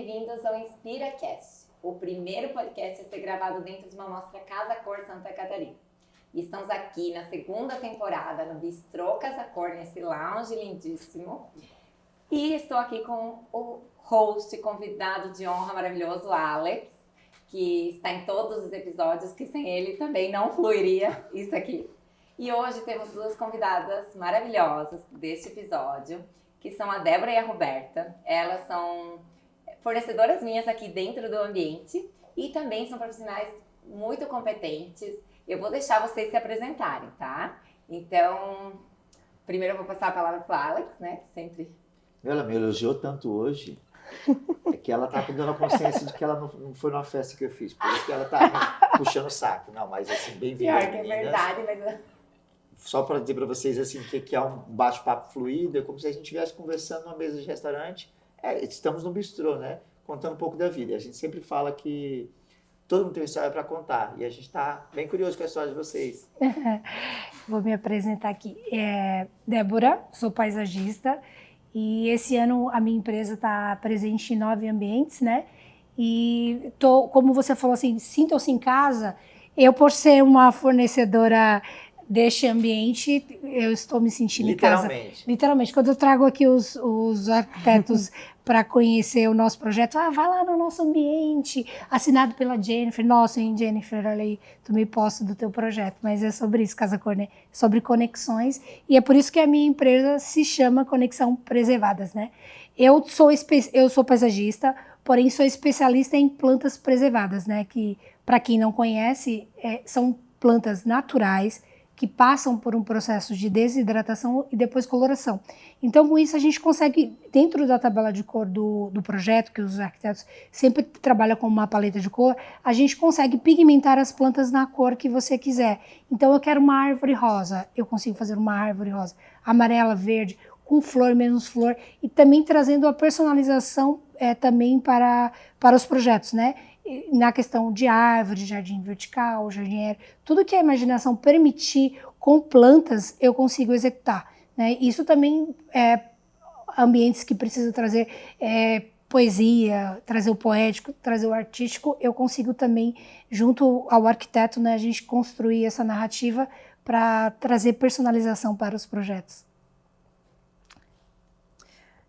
bem-vindos ao InspiraCast, o primeiro podcast a ser gravado dentro de uma mostra Casa Cor Santa Catarina. E estamos aqui na segunda temporada no Bistrô Casa Cor, nesse lounge lindíssimo. E estou aqui com o host, convidado de honra maravilhoso, Alex, que está em todos os episódios, que sem ele também não fluiria isso aqui. E hoje temos duas convidadas maravilhosas deste episódio, que são a Débora e a Roberta. Elas são fornecedoras minhas aqui dentro do ambiente e também são profissionais muito competentes. Eu vou deixar vocês se apresentarem, tá? Então, primeiro eu vou passar a palavra para o Alex, né? Que sempre... Ela me elogiou tanto hoje, é que ela tá dando a consciência de que ela não foi numa festa que eu fiz, por isso que ela tá me puxando o saco. Não, mas assim, bem-vinda, pior que é verdade, mas... Só para dizer para vocês assim, que é um bate-papo fluido, é como se a gente estivesse conversando numa mesa de restaurante. Estamos no bistrô, né? Contando um pouco da vida. A gente sempre fala que todo mundo tem uma história para contar e a gente está bem curioso com a história de vocês. Vou me apresentar aqui. Débora, sou paisagista e esse ano a minha empresa está presente em 9 ambientes, né? E como você falou assim, sintam-se em casa. Eu, por ser uma fornecedora deste ambiente, eu estou me sentindo em casa. Literalmente. Quando eu trago aqui os arquitetos para conhecer o nosso projeto, vai lá no nosso ambiente, assinado pela Jennifer. Nossa, hein, Jennifer, olha aí, tomei posse do teu projeto. Mas é sobre isso, Casa Cor, né? Sobre conexões. E é por isso que a minha empresa se chama Conexão Preservadas, né? Eu sou paisagista, porém sou especialista em plantas preservadas, né? Que, para quem não conhece, são plantas naturais, que passam por um processo de desidratação e depois coloração. Então, com isso, a gente consegue, dentro da tabela de cor do projeto, que os arquitetos sempre trabalham com uma paleta de cor, a gente consegue pigmentar as plantas na cor que você quiser. Então, eu quero uma árvore rosa, eu consigo fazer uma árvore rosa, amarela, verde, com flor, menos flor, e também trazendo a personalização também para os projetos, né? Na questão de árvore, jardim vertical, jardim aéreo, tudo que a imaginação permitir com plantas, eu consigo executar, né? Isso também ambientes que precisam trazer poesia, trazer o poético, trazer o artístico, eu consigo também, junto ao arquiteto, né, a gente construir essa narrativa para trazer personalização para os projetos.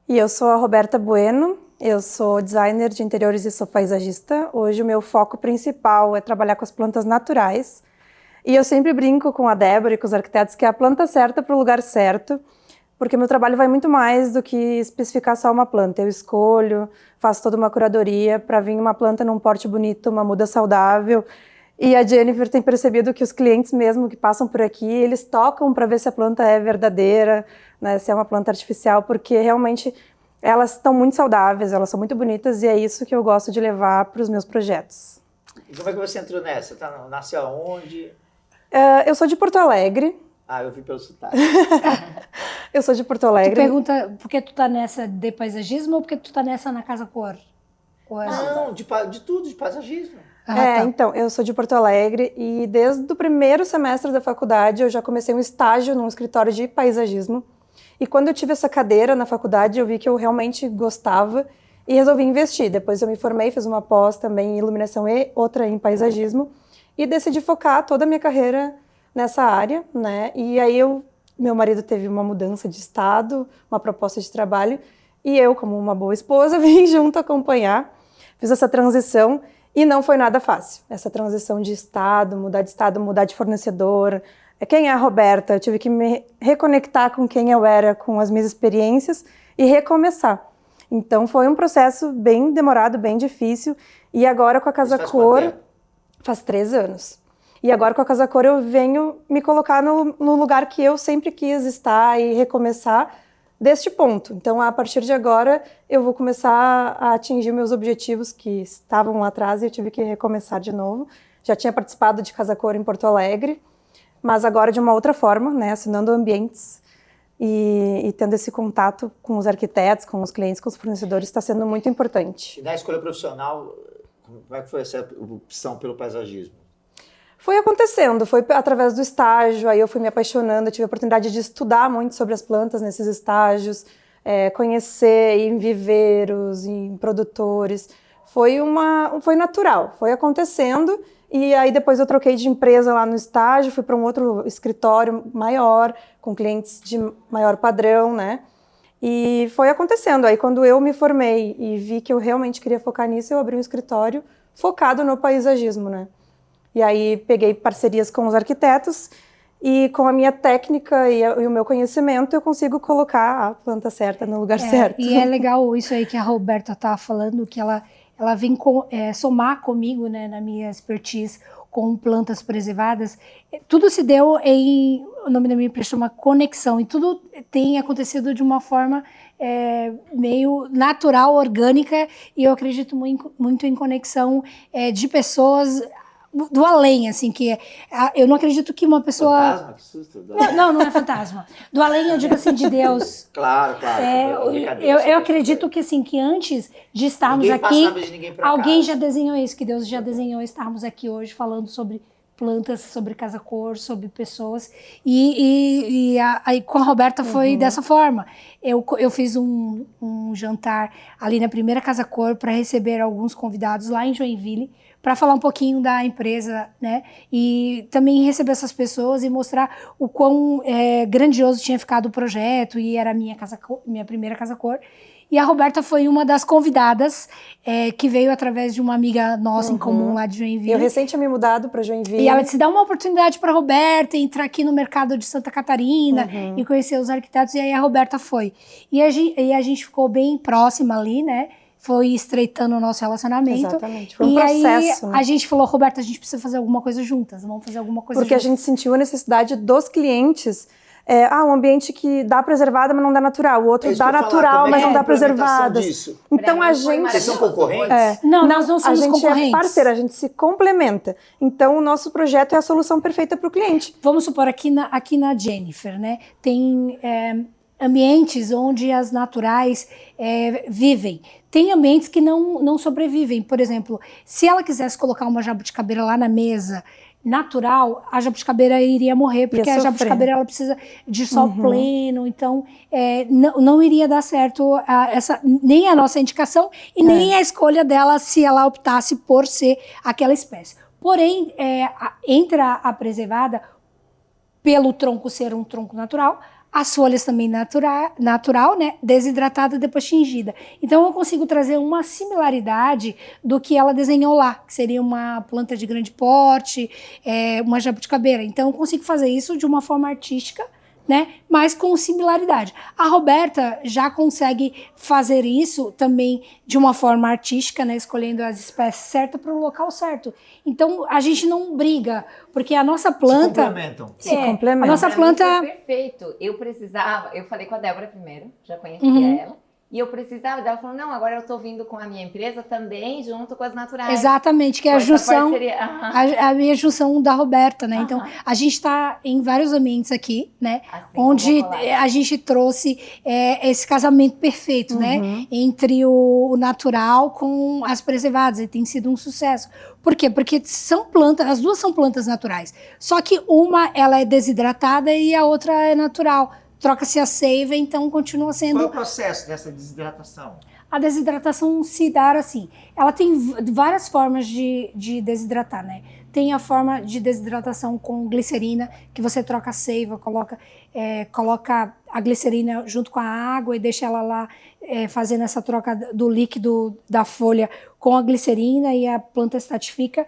E eu sou a Roberta Bueno, eu sou designer de interiores e sou paisagista. Hoje o meu foco principal é trabalhar com as plantas naturais. E eu sempre brinco com a Débora e com os arquitetos que é a planta certa para o lugar certo, porque meu trabalho vai muito mais do que especificar só uma planta. Eu escolho, faço toda uma curadoria para vir uma planta num porte bonito, uma muda saudável. E a Jennifer tem percebido que os clientes mesmo que passam por aqui, eles tocam para ver se a planta é verdadeira, né, se é uma planta artificial, porque realmente elas estão muito saudáveis, elas são muito bonitas e é isso que eu gosto de levar para os meus projetos. E como é que você entrou nessa? Nasceu aonde? Eu sou de Porto Alegre. Eu vi pelo sotaque. Eu sou de Porto Alegre. Tu pergunta por que tu tá nessa de paisagismo ou por que tu tá nessa na Casa Cor? Não, de tudo, de paisagismo. Tá. Então, eu sou de Porto Alegre e desde o primeiro semestre da faculdade eu já comecei um estágio num escritório de paisagismo. E quando eu tive essa cadeira na faculdade, eu vi que eu realmente gostava e resolvi investir. Depois eu me formei, fiz uma pós também em iluminação e outra em paisagismo e decidi focar toda a minha carreira nessa área, né? E aí meu marido teve uma mudança de estado, uma proposta de trabalho e eu, como uma boa esposa, vim junto acompanhar. Fiz essa transição e não foi nada fácil. Essa transição de estado, mudar de fornecedor. Quem é a Roberta? Eu tive que me reconectar com quem eu era, com as minhas experiências e recomeçar. Então foi um processo bem demorado, bem difícil. E agora com a Casa Cor, faz 3 anos. E agora com a Casa Cor eu venho me colocar no lugar que eu sempre quis estar e recomeçar deste ponto. Então a partir de agora eu vou começar a atingir meus objetivos que estavam lá atrás e eu tive que recomeçar de novo. Já tinha participado de Casa Cor em Porto Alegre, mas agora de uma outra forma, né, assinando ambientes e tendo esse contato com os arquitetos, com os clientes, com os fornecedores, está sendo muito importante. E na escolha profissional, como é que foi essa opção pelo paisagismo? Foi acontecendo, foi através do estágio, aí eu fui me apaixonando, eu tive a oportunidade de estudar muito sobre as plantas nesses estágios, conhecer em viveiros, em produtores. Foi natural, foi acontecendo. E aí depois eu troquei de empresa lá no estágio, fui para um outro escritório maior, com clientes de maior padrão, né? E foi acontecendo. Aí quando eu me formei e vi que eu realmente queria focar nisso, eu abri um escritório focado no paisagismo, né? E aí peguei parcerias com os arquitetos e com a minha técnica e o meu conhecimento eu consigo colocar a planta certa no lugar certo. E é legal isso aí que a Roberta tá falando, que ela vem somar comigo, né, na minha expertise com plantas preservadas. Tudo se deu o nome da minha empresa chama Conexão, e tudo tem acontecido de uma forma meio natural, orgânica, e eu acredito muito em conexão de pessoas do além, assim, eu não acredito que uma pessoa... Fantasma? Que susto. Não é fantasma. Do além, eu digo assim, de Deus. Claro. Eu acredito que, assim, que antes de estarmos aqui, alguém já desenhou isso, que Deus já desenhou estarmos aqui hoje falando sobre plantas, sobre casa-cor, sobre pessoas. E aí com a Roberta foi dessa forma. Eu fiz um jantar ali na primeira casa-cor para receber alguns convidados lá em Joinville, para falar um pouquinho da empresa, né? E também receber essas pessoas e mostrar o quão grandioso tinha ficado o projeto, e era a minha primeira casa-cor. E a Roberta foi uma das convidadas que veio através de uma amiga nossa em comum lá de Joinville. Eu recém tinha me mudado para Joinville. E ela disse, dá uma oportunidade para a Roberta entrar aqui no mercado de Santa Catarina e conhecer os arquitetos. E aí a Roberta foi. E a gente ficou bem próxima ali, né? Foi estreitando o nosso relacionamento. Exatamente, foi um processo. Aí a gente falou, Roberta, a gente precisa fazer alguma coisa juntas, vamos fazer alguma coisa Porque juntas. a gente sentiu a necessidade dos clientes, um ambiente que dá preservada, mas não dá natural. O outro dá natural, mas não dá preservada. Então a gente... Vocês são concorrentes? Não, nós não somos concorrentes. A gente é parceira, a gente se complementa. Então o nosso projeto é a solução perfeita para o cliente. Vamos supor, aqui na Jennifer, né, tem ambientes onde as naturais vivem. Tem ambientes que não sobrevivem. Por exemplo, se ela quisesse colocar uma jabuticabeira lá na mesa natural, a jabuticabeira iria morrer, porque a jabuticabeira ela precisa de sol pleno, então não iria dar certo nem a nossa indicação e nem a escolha dela se ela optasse por ser aquela espécie. Porém, entra a preservada, pelo tronco ser um tronco natural, as folhas também natural, né? Desidratada, depois tingida. Então eu consigo trazer uma similaridade do que ela desenhou lá, que seria uma planta de grande porte, uma jabuticabeira. Então eu consigo fazer isso de uma forma artística, né? Mas com similaridade. A Roberta já consegue fazer isso também de uma forma artística, né? Escolhendo as espécies certas para o local certo. Então a gente não briga, porque a nossa planta... Se complementam. A nossa planta... Foi perfeito. Eu falei com a Débora primeiro, já conhecia ela. E eu precisava dela, falou, não, agora eu estou vindo com a minha empresa também, junto com as naturais. Exatamente, que é a junção, a minha junção da Roberta, né? Então, a gente está em vários ambientes aqui, né? Assim, onde a gente trouxe esse casamento perfeito, né? Entre o natural com as preservadas, e tem sido um sucesso. Por quê? Porque são plantas, as duas são plantas naturais, só que uma ela é desidratada e a outra é natural. Troca-se a seiva, então continua sendo... Qual é o processo dessa desidratação? A desidratação se dá assim, ela tem várias formas de desidratar, né? Tem a forma de desidratação com glicerina, que você troca a seiva, coloca a glicerina junto com a água e deixa ela lá fazendo essa troca do líquido da folha com a glicerina e a planta estatifica.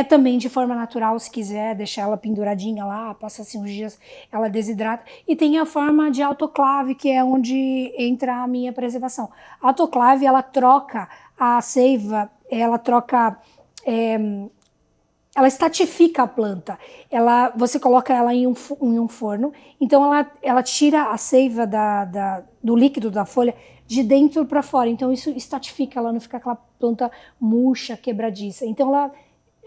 Também de forma natural, se quiser, deixar ela penduradinha lá, passa assim uns dias, ela desidrata. E tem a forma de autoclave, que é onde entra a minha preservação. A autoclave, ela troca a seiva, ela estatifica a planta. Você coloca ela em um forno, então ela tira a seiva do líquido da folha de dentro para fora. Então isso estatifica, ela não fica aquela planta murcha, quebradiça. Então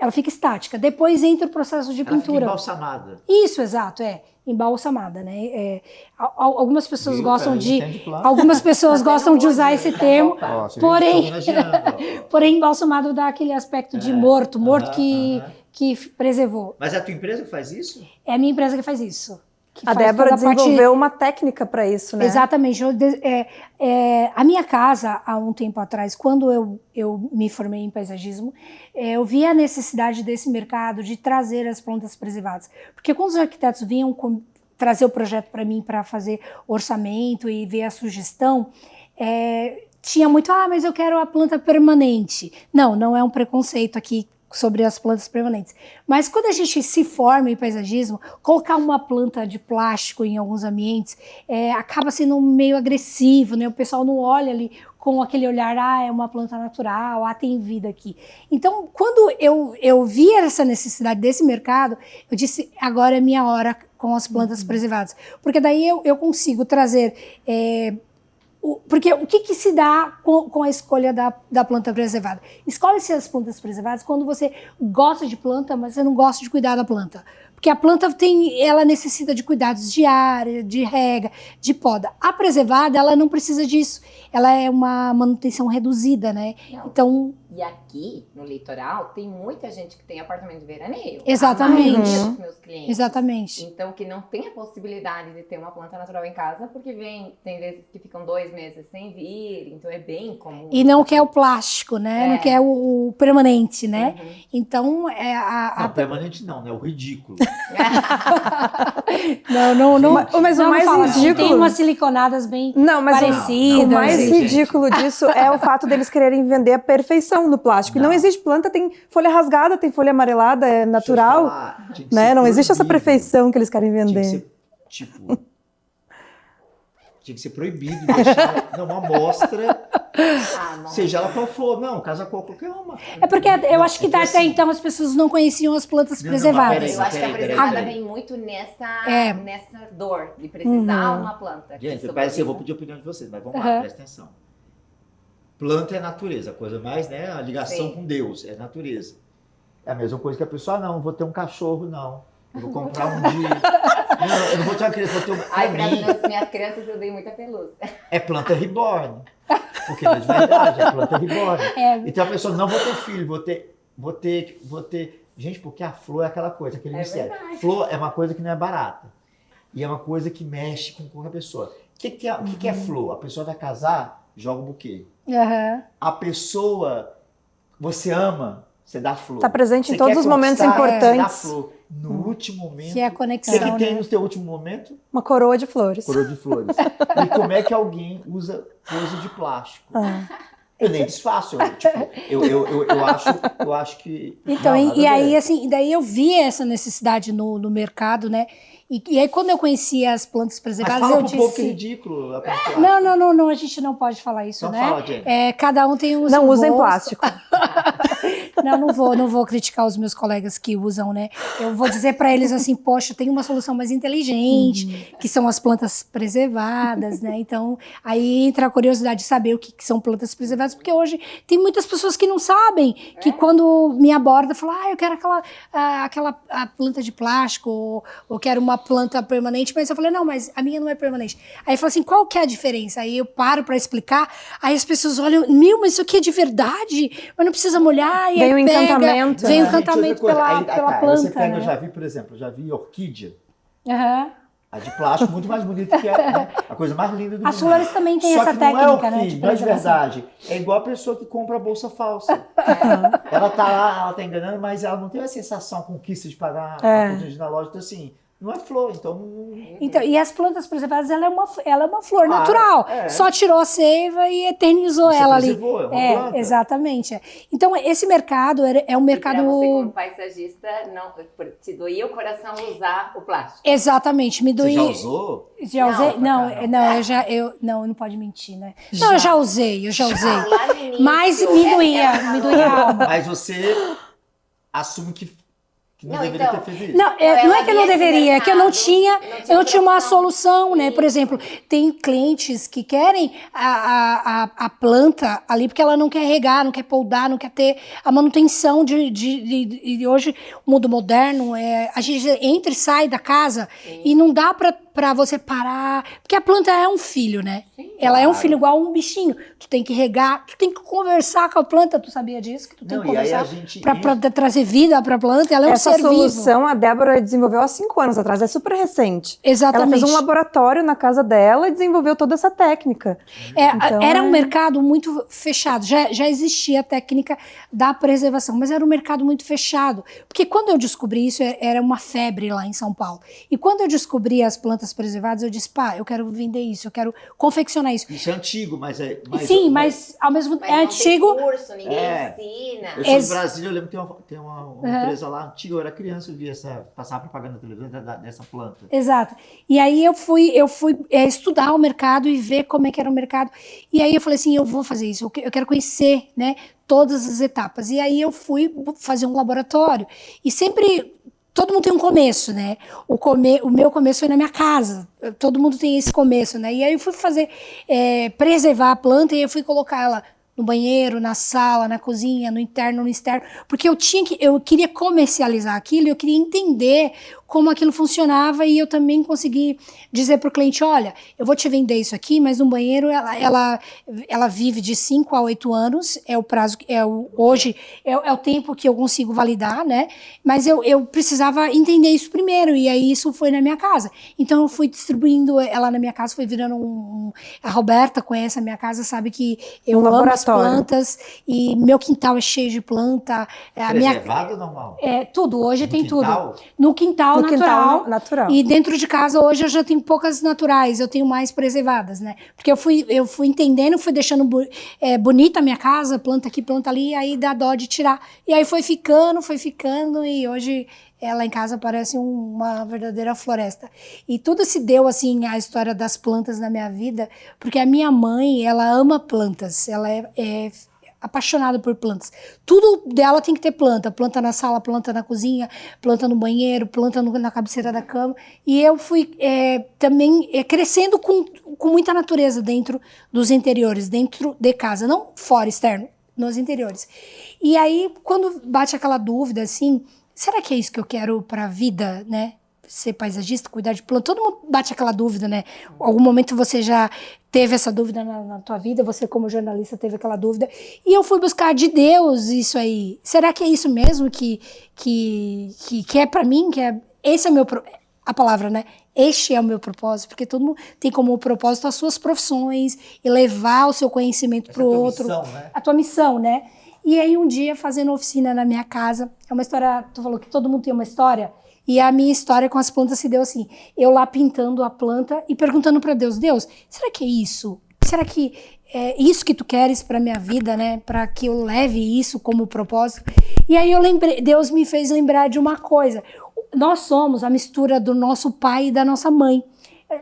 ela fica estática. Depois entra o processo de pintura. Ela fica embalsamada. Isso, exato, embalsamada, né? Algumas pessoas algumas pessoas gostam de usar esse termo, porém embalsamado dá aquele aspecto de morto que preservou. Mas é a tua empresa que faz isso? É a minha empresa que faz isso. A faz Débora toda a parte- desenvolveu uma técnica para isso, né? Exatamente. A minha casa, há um tempo atrás, quando eu me formei em paisagismo, eu vi a necessidade desse mercado de trazer as plantas preservadas. Porque quando os arquitetos vinham trazer o projeto para mim para fazer orçamento e ver a sugestão, tinha muito, mas eu quero a planta permanente. Não é um preconceito aqui sobre as plantas permanentes. Mas quando a gente se forma em paisagismo, colocar uma planta de plástico em alguns ambientes acaba sendo meio agressivo, né? O pessoal não olha ali com aquele olhar, é uma planta natural, tem vida aqui. Então, quando eu vi essa necessidade desse mercado, eu disse, agora é minha hora com as plantas preservadas. Porque daí eu consigo trazer... Porque o que se dá com a escolha da planta preservada? Escolhe-se as plantas preservadas quando você gosta de planta, mas você não gosta de cuidar da planta. Porque a planta ela necessita de cuidados diários, de rega, de poda. A preservada, ela não precisa disso. Ela é uma manutenção reduzida, né? Não. Então... E aqui, no litoral, tem muita gente que tem apartamento de veraneio. Exatamente. A maioria dos meus clientes. Exatamente. Então, que não tem a possibilidade de ter uma planta natural em casa, porque tem vezes que ficam 2 meses sem vir, então é bem comum. E não quer o plástico, né? Não quer o permanente, né? Uhum. Então, Não, permanente não, né? O ridículo. Não. Mas o não mais fala assim, ridículo... tem umas siliconadas bem Não, mas parecidas. o mais Gente. ridículo disso é o fato deles quererem vender a perfeição no plástico. Não. Não existe planta, tem folha rasgada, tem folha amarelada, é natural, Deixa eu falar, tinha que né? ser Não existe essa proibido. perfeição que eles querem Tinha que vender. ser, tipo... Tinha que ser proibido deixar uma amostra, Não. seja ela qual for. Não, casa qualquer uma. É porque eu acho que é até assim, então as pessoas não conheciam as plantas Não, preservadas. mas Eu acho que a Peraí. preservada vem muito nessa dor de precisar uma planta. que Gente, sobreviva. parece, eu vou pedir a opinião de vocês, mas vamos lá, presta atenção. Planta é natureza, a coisa mais, né? A ligação Sim. com Deus, é natureza. É a mesma coisa que a pessoa, não vou ter um cachorro, não. Eu vou comprar um de... Não, eu não vou ter uma criança, vou ter um... Ai, Pra para mim, as minhas crianças eu dei muita pelúcia. é planta reborn. Porque não é de verdade, é planta reborn. Então a pessoa, não vou ter filho, vou ter... Gente, porque a flor é aquela coisa, aquele É mistério. verdade. Flor é uma coisa que não é barata. E é uma coisa que mexe com qualquer pessoa. O que é flor? A pessoa vai casar, joga o buquê. Aham. A pessoa, você ama, você dá flor. Tá presente em Você todos quer os momentos conquistar, importantes. Você dá flor. No último momento. Que é a O conexão, que tem né? no teu último momento? Uma coroa de flores. Coroa de flores. E como é que alguém usa coisa de plástico? Eu nem desfaço. Eu acho que. Então, não, e nada a aí, ver. assim, daí eu vi essa necessidade no mercado, né? E aí, quando eu conheci as plantas Mas preservadas, fala eu pro povo que é disse... ridículo. a plástico. Não, a gente não pode falar isso, Então né? fala, Jenny. Cada um tem o Não seu usem gosto. plástico. Não vou criticar os meus colegas que usam, né? Eu vou dizer para eles assim, poxa, tem uma solução mais inteligente, que são as plantas preservadas, né? Então, aí entra a curiosidade de saber o que são plantas preservadas, porque hoje tem muitas pessoas que não sabem, que quando me aborda, falam, eu quero aquela planta de plástico, ou quero uma planta permanente, mas eu falei, não, mas a minha não é permanente. Aí fala assim, qual que é a diferença? Aí eu paro para explicar, aí as pessoas olham, mas isso aqui é de verdade? Mas não precisa molhar, e Vem aí o pega, encantamento, vem o né? encantamento Gente, outra coisa, pela aí planta, você pega, né? eu já vi, por exemplo, orquídea. Aham. A de plástico, muito mais bonita que a coisa mais linda do mundo. As flores também têm Só essa que não é técnica, né, orquídea, de não é de preservação. verdade. É igual a pessoa que compra a bolsa falsa. Ela tá lá, ela tá enganando, mas ela não tem a sensação conquista de pagar a conta na loja. Então, assim, não é flor, então... Então, e as plantas preservadas, ela é uma flor Ah, natural. é. Só tirou a seiva e eternizou Você ela ali. preservou, é uma planta. Exatamente. Então, esse mercado é um mercado... E pra você, como paisagista, não, te doía o coração usar o plástico. Exatamente, me Você doía. já usou? Já usei? Não, Não pode mentir, né? Não, eu já usei. Lá no início, Mas me doía a alma. Mas você assume que não Não, deveria então, ter feito isso. Não, ela não é que eu não via esse deveria, é que eu não mercado, tinha uma opção. solução, né? Por Isso. exemplo, tem clientes que querem a planta ali porque ela não quer regar, não quer podar, não quer ter a manutenção de hoje, o mundo moderno, a gente entra e sai da casa e não dá para pra você parar. Porque a planta é um filho, né? Sim, Ela é um claro. filho igual um bichinho. Tu tem que regar, tu tem que conversar com a planta. Tu sabia disso? Que tu tem Não, que e aí a conversar gente... pra trazer vida pra planta. Ela é um Essa ser vivo. solução a Débora desenvolveu há 5 anos atrás, é super recente. Exatamente. Ela fez um laboratório na casa dela e desenvolveu toda essa técnica. Então, Era um mercado muito fechado. Já existia a técnica da preservação, mas era um mercado muito fechado. Porque quando eu descobri isso, era uma febre lá em São Paulo. E quando eu descobri as plantas preservadas, eu disse, pá, eu quero vender isso, eu quero confeccionar isso. Isso é antigo, mas é... Sim, mas ao mesmo tempo Mas é não antigo. tem curso, ninguém É. ensina. Eu sou de Brasília, eu lembro que tem uma empresa lá antiga, eu era criança, eu via passar propaganda na televisão dessa planta. Exato. E aí eu fui estudar o mercado e ver como é que era o mercado. E aí eu falei assim, eu vou fazer isso, eu quero conhecer, né, todas as etapas. E aí eu fui fazer um laboratório. E sempre, todo mundo tem um começo, né? O meu começo foi na minha casa. Todo mundo tem esse começo, né? E aí eu fui preservar a planta e eu fui colocar ela no banheiro, na sala, na cozinha, no interno, no externo, porque eu queria comercializar aquilo, eu queria entender como aquilo funcionava e eu também consegui dizer para o cliente, olha, eu vou te vender isso aqui, mas no banheiro ela vive de 5 a 8 anos, é o prazo, hoje é o tempo que eu consigo validar, né? Mas eu precisava entender isso primeiro e aí isso foi na minha casa. Então eu fui distribuindo ela na minha casa, foi virando a Roberta conhece a minha casa, sabe que eu amo as plantas e meu quintal é cheio de planta. Preservado ou normal? Tudo, hoje No tem quintal? tudo. No quintal natural. E dentro de casa hoje eu já tenho poucas naturais, eu tenho mais preservadas, né? Porque eu fui entendendo, fui deixando bonita a minha casa, planta aqui, planta ali, aí dá dó de tirar. E aí foi ficando e hoje lá em casa parece uma verdadeira floresta. E tudo se deu, assim, a história das plantas na minha vida, porque a minha mãe, ela ama plantas, ela é apaixonada por plantas. Tudo dela tem que ter planta. Planta na sala, planta na cozinha, planta no banheiro, planta na cabeceira da cama. E eu fui também crescendo com muita natureza dentro dos interiores, dentro de casa, não fora, externo, nos interiores. E aí, quando bate aquela dúvida, assim, será que é isso que eu quero para a vida, né? Ser paisagista, cuidar de planta, todo mundo bate aquela dúvida, né? Algum momento você já teve essa dúvida na tua vida, você como jornalista teve aquela dúvida, e eu fui buscar de Deus isso aí. Será que é isso mesmo que é para mim? Esse é a palavra, né? Este é o meu propósito, porque todo mundo tem como propósito as suas profissões e levar o seu conhecimento para o outro. Missão, né? A tua missão, né? E aí um dia fazendo oficina na minha casa, é uma história, tu falou que todo mundo tem uma história. E a minha história com as plantas se deu assim, eu lá pintando a planta e perguntando para Deus, será que é isso? Será que é isso que tu queres para minha vida, né? Para que eu leve isso como propósito? E aí Deus me fez lembrar de uma coisa. Nós somos a mistura do nosso pai e da nossa mãe.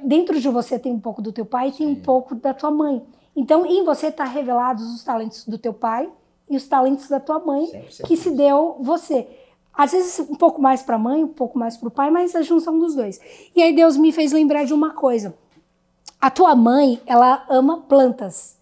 Dentro de você tem um pouco do teu pai e tem um pouco da tua mãe. Então, em você está revelados os talentos do teu pai e os talentos da tua mãe, que se deu você. Às vezes um pouco mais para a mãe, um pouco mais para o pai, mas a junção dos dois. E aí Deus me fez lembrar de uma coisa. A tua mãe, ela ama plantas.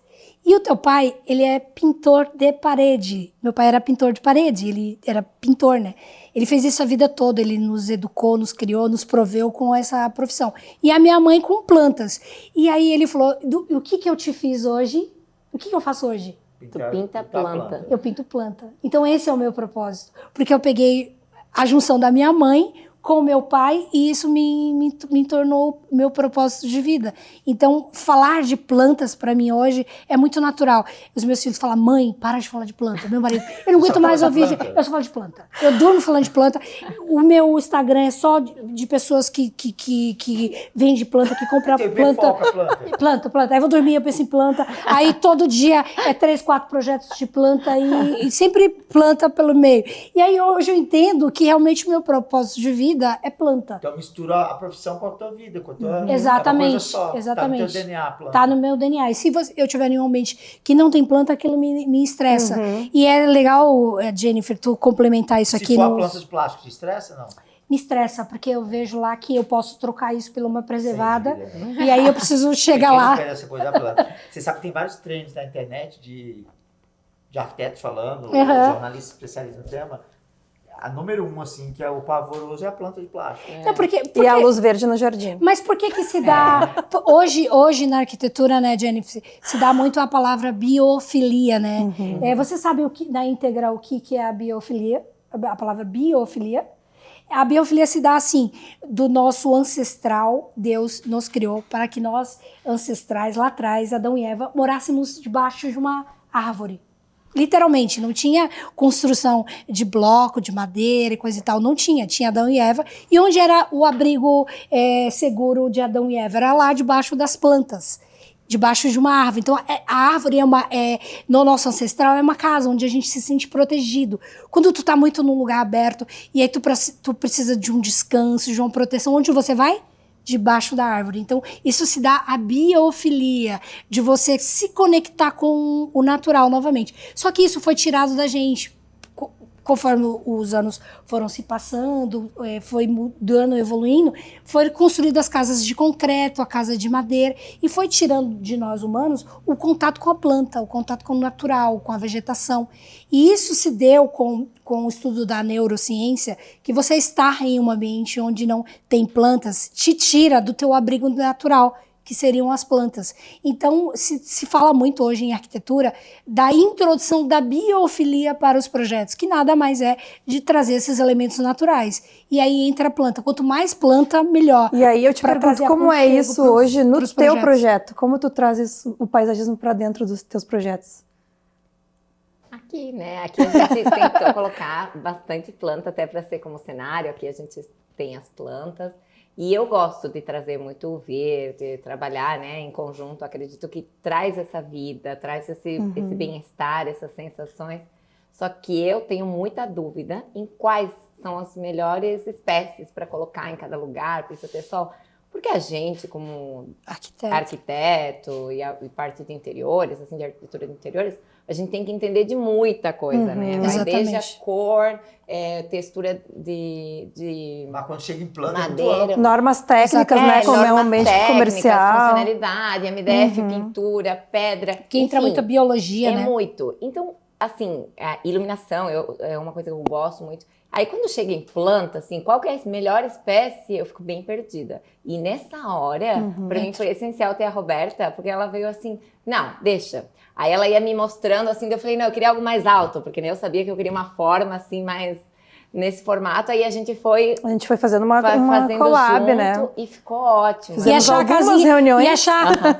E o teu pai, ele é pintor de parede. Meu pai era pintor de parede, ele era pintor, né? Ele fez isso a vida toda, ele nos educou, nos criou, nos proveu com essa profissão. E a minha mãe com plantas. E aí ele falou, o que eu te fiz hoje? O que eu faço hoje? Tu pinta planta. Eu pinto planta. Então esse é o meu propósito. Porque eu peguei a junção da minha mãe com o meu pai e isso me tornou meu propósito de vida. Então, falar de plantas para mim hoje é muito natural. Os meus filhos falam, mãe, para de falar de planta. Meu marido, eu não aguento mais ouvir, eu só falo de planta. Eu durmo falando de planta. O meu Instagram é só de pessoas que vendem planta, que compram planta. Planta. Aí eu vou dormir, eu penso em planta. Aí todo dia 3, 4 projetos de planta e sempre planta pelo meio. E aí hoje eu entendo que realmente o meu propósito de vida é planta. Então mistura a profissão com a tua vida, com a tua... Exatamente. É uma coisa só. Exatamente. Tá no teu DNA, a planta. Tá no meu DNA. E se eu tiver em um ambiente que não tem planta, aquilo me estressa. E é legal, Jennifer, tu complementar isso aqui. Se for a planta de plástico, te estressa, não? Me estressa, porque eu vejo lá que eu posso trocar isso por uma preservada. E aí eu preciso chegar lá. Essa coisa da planta. Você sabe que tem vários trends na internet de arquitetos falando, jornalistas especialistas no tema. a número 1, assim, que é o pavoroso, é a planta de plástico. Não, porque E a luz verde no jardim. Mas por que se dá... Hoje na arquitetura, né, Jennifer, se dá muito a palavra biofilia, né? Você sabe na íntegra o que é a biofilia? A palavra biofilia? A biofilia se dá assim, do nosso ancestral, Deus nos criou para que nós, ancestrais, lá atrás, Adão e Eva, morássemos debaixo de uma árvore. Literalmente, não tinha construção de bloco, de madeira e coisa e tal, não tinha. Tinha Adão e Eva. E onde era o abrigo seguro de Adão e Eva? Era lá debaixo das plantas, debaixo de uma árvore. Então, a árvore no nosso ancestral é uma casa onde a gente se sente protegido. Quando tu tá muito num lugar aberto e aí tu precisa de um descanso, de uma proteção, onde você vai? Debaixo da árvore. Então, isso se dá a biofilia, de você se conectar com o natural novamente. Só que isso foi tirado da gente. Conforme os anos foram se passando, foi mudando, evoluindo, foram construídas casas de concreto, a casa de madeira, e foi tirando de nós humanos o contato com a planta, o contato com o natural, com a vegetação. E isso se deu com o estudo da neurociência, que você estar em um ambiente onde não tem plantas te tira do teu abrigo natural, que seriam as plantas. Então, se fala muito hoje em arquitetura da introdução da biofilia para os projetos, que nada mais é de trazer esses elementos naturais. E aí entra a planta. Quanto mais planta, melhor. E aí eu te pergunto, como é isso hoje no teu projeto? Como tu trazes o paisagismo para dentro dos teus projetos? Aqui, né? Aqui a gente tentou colocar bastante planta até para ser como cenário. Aqui a gente tem as plantas. E eu gosto de trazer muito o verde, trabalhar, né, em conjunto. Acredito que traz essa vida, traz esse bem-estar, essas sensações. Só que eu tenho muita dúvida em quais são as melhores espécies para colocar em cada lugar, precisa ter sol. Porque a gente, como arquiteto e parte de interiores, assim, de arquitetura de interiores, a gente tem que entender de muita coisa, né? Vai desde a cor, textura de Mas quando chega em planta, madeira. Normas técnicas, né? Como é um ambiente comercial. Funcionalidade, MDF, pintura, pedra. Que entra muita biologia, né? É muito. Então, assim, a iluminação é uma coisa que eu gosto muito. Aí, quando chega em planta, assim, qual que é a melhor espécie, eu fico bem perdida. E nessa hora, para mim foi essencial ter a Roberta, porque ela veio assim, não, deixa. Aí ela ia me mostrando, assim, eu falei, não, eu queria algo mais alto, porque eu sabia que eu queria uma forma, assim, mais nesse formato. Aí a gente foi fazendo uma collab, junto, né? E ficou ótimo. Fizemos algumas reuniões.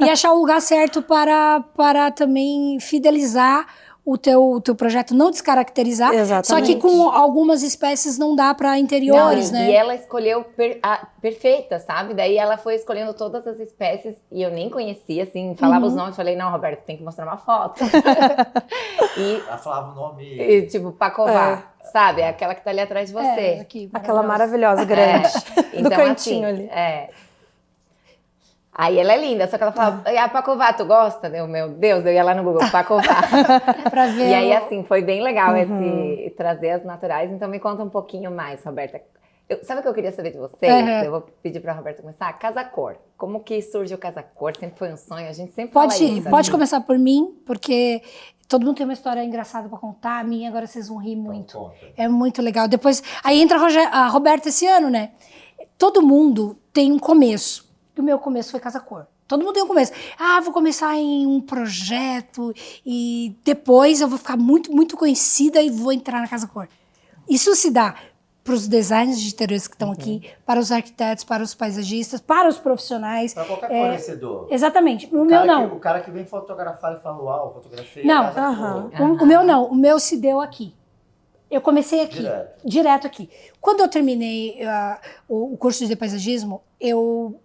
E achar o lugar certo para também fidelizar o teu projeto, não descaracterizar. Exatamente. Só que com algumas espécies não dá para interiores, não, né? E ela escolheu a perfeita, sabe? Daí ela foi escolhendo todas as espécies e eu nem conhecia, assim, falava os nomes, falei, não, Roberto, tem que mostrar uma foto. Ela falava o nome. E, tipo, Pacová, sabe? É aquela que tá ali atrás de você. Aqui, aquela maravilhosa, grande, então, do cantinho assim, ali. Aí ela é linda, só que ela fala, a Pacová, tu gosta? Meu Deus, eu ia lá no Google, Pacová. Pra ver. E aí, assim, foi bem legal esse trazer as naturais. Então, me conta um pouquinho mais, Roberta. Sabe o que eu queria saber de vocês? Eu vou pedir pra Roberta começar. Casa-cor. Como que surge o casa-cor? Sempre foi um sonho? A gente sempre fala isso. Pode começar por mim, porque todo mundo tem uma história engraçada pra contar. A minha, agora vocês vão rir muito. É muito legal. Depois, aí entra a Roberta esse ano, né? Todo mundo tem um começo. O meu começo foi casa-cor. Todo mundo tem um começo. Vou começar em um projeto e depois eu vou ficar muito, muito conhecida e vou entrar na casa-cor. Isso se dá para os designers de interiores que estão aqui, para os arquitetos, para os paisagistas, para os profissionais. Para qualquer fornecedor. Exatamente. O meu não. O cara que vem fotografar e fala, uau, fotografia. Não. O meu não. O meu se deu aqui. Eu comecei aqui, direto aqui. Quando eu terminei o curso de paisagismo, eu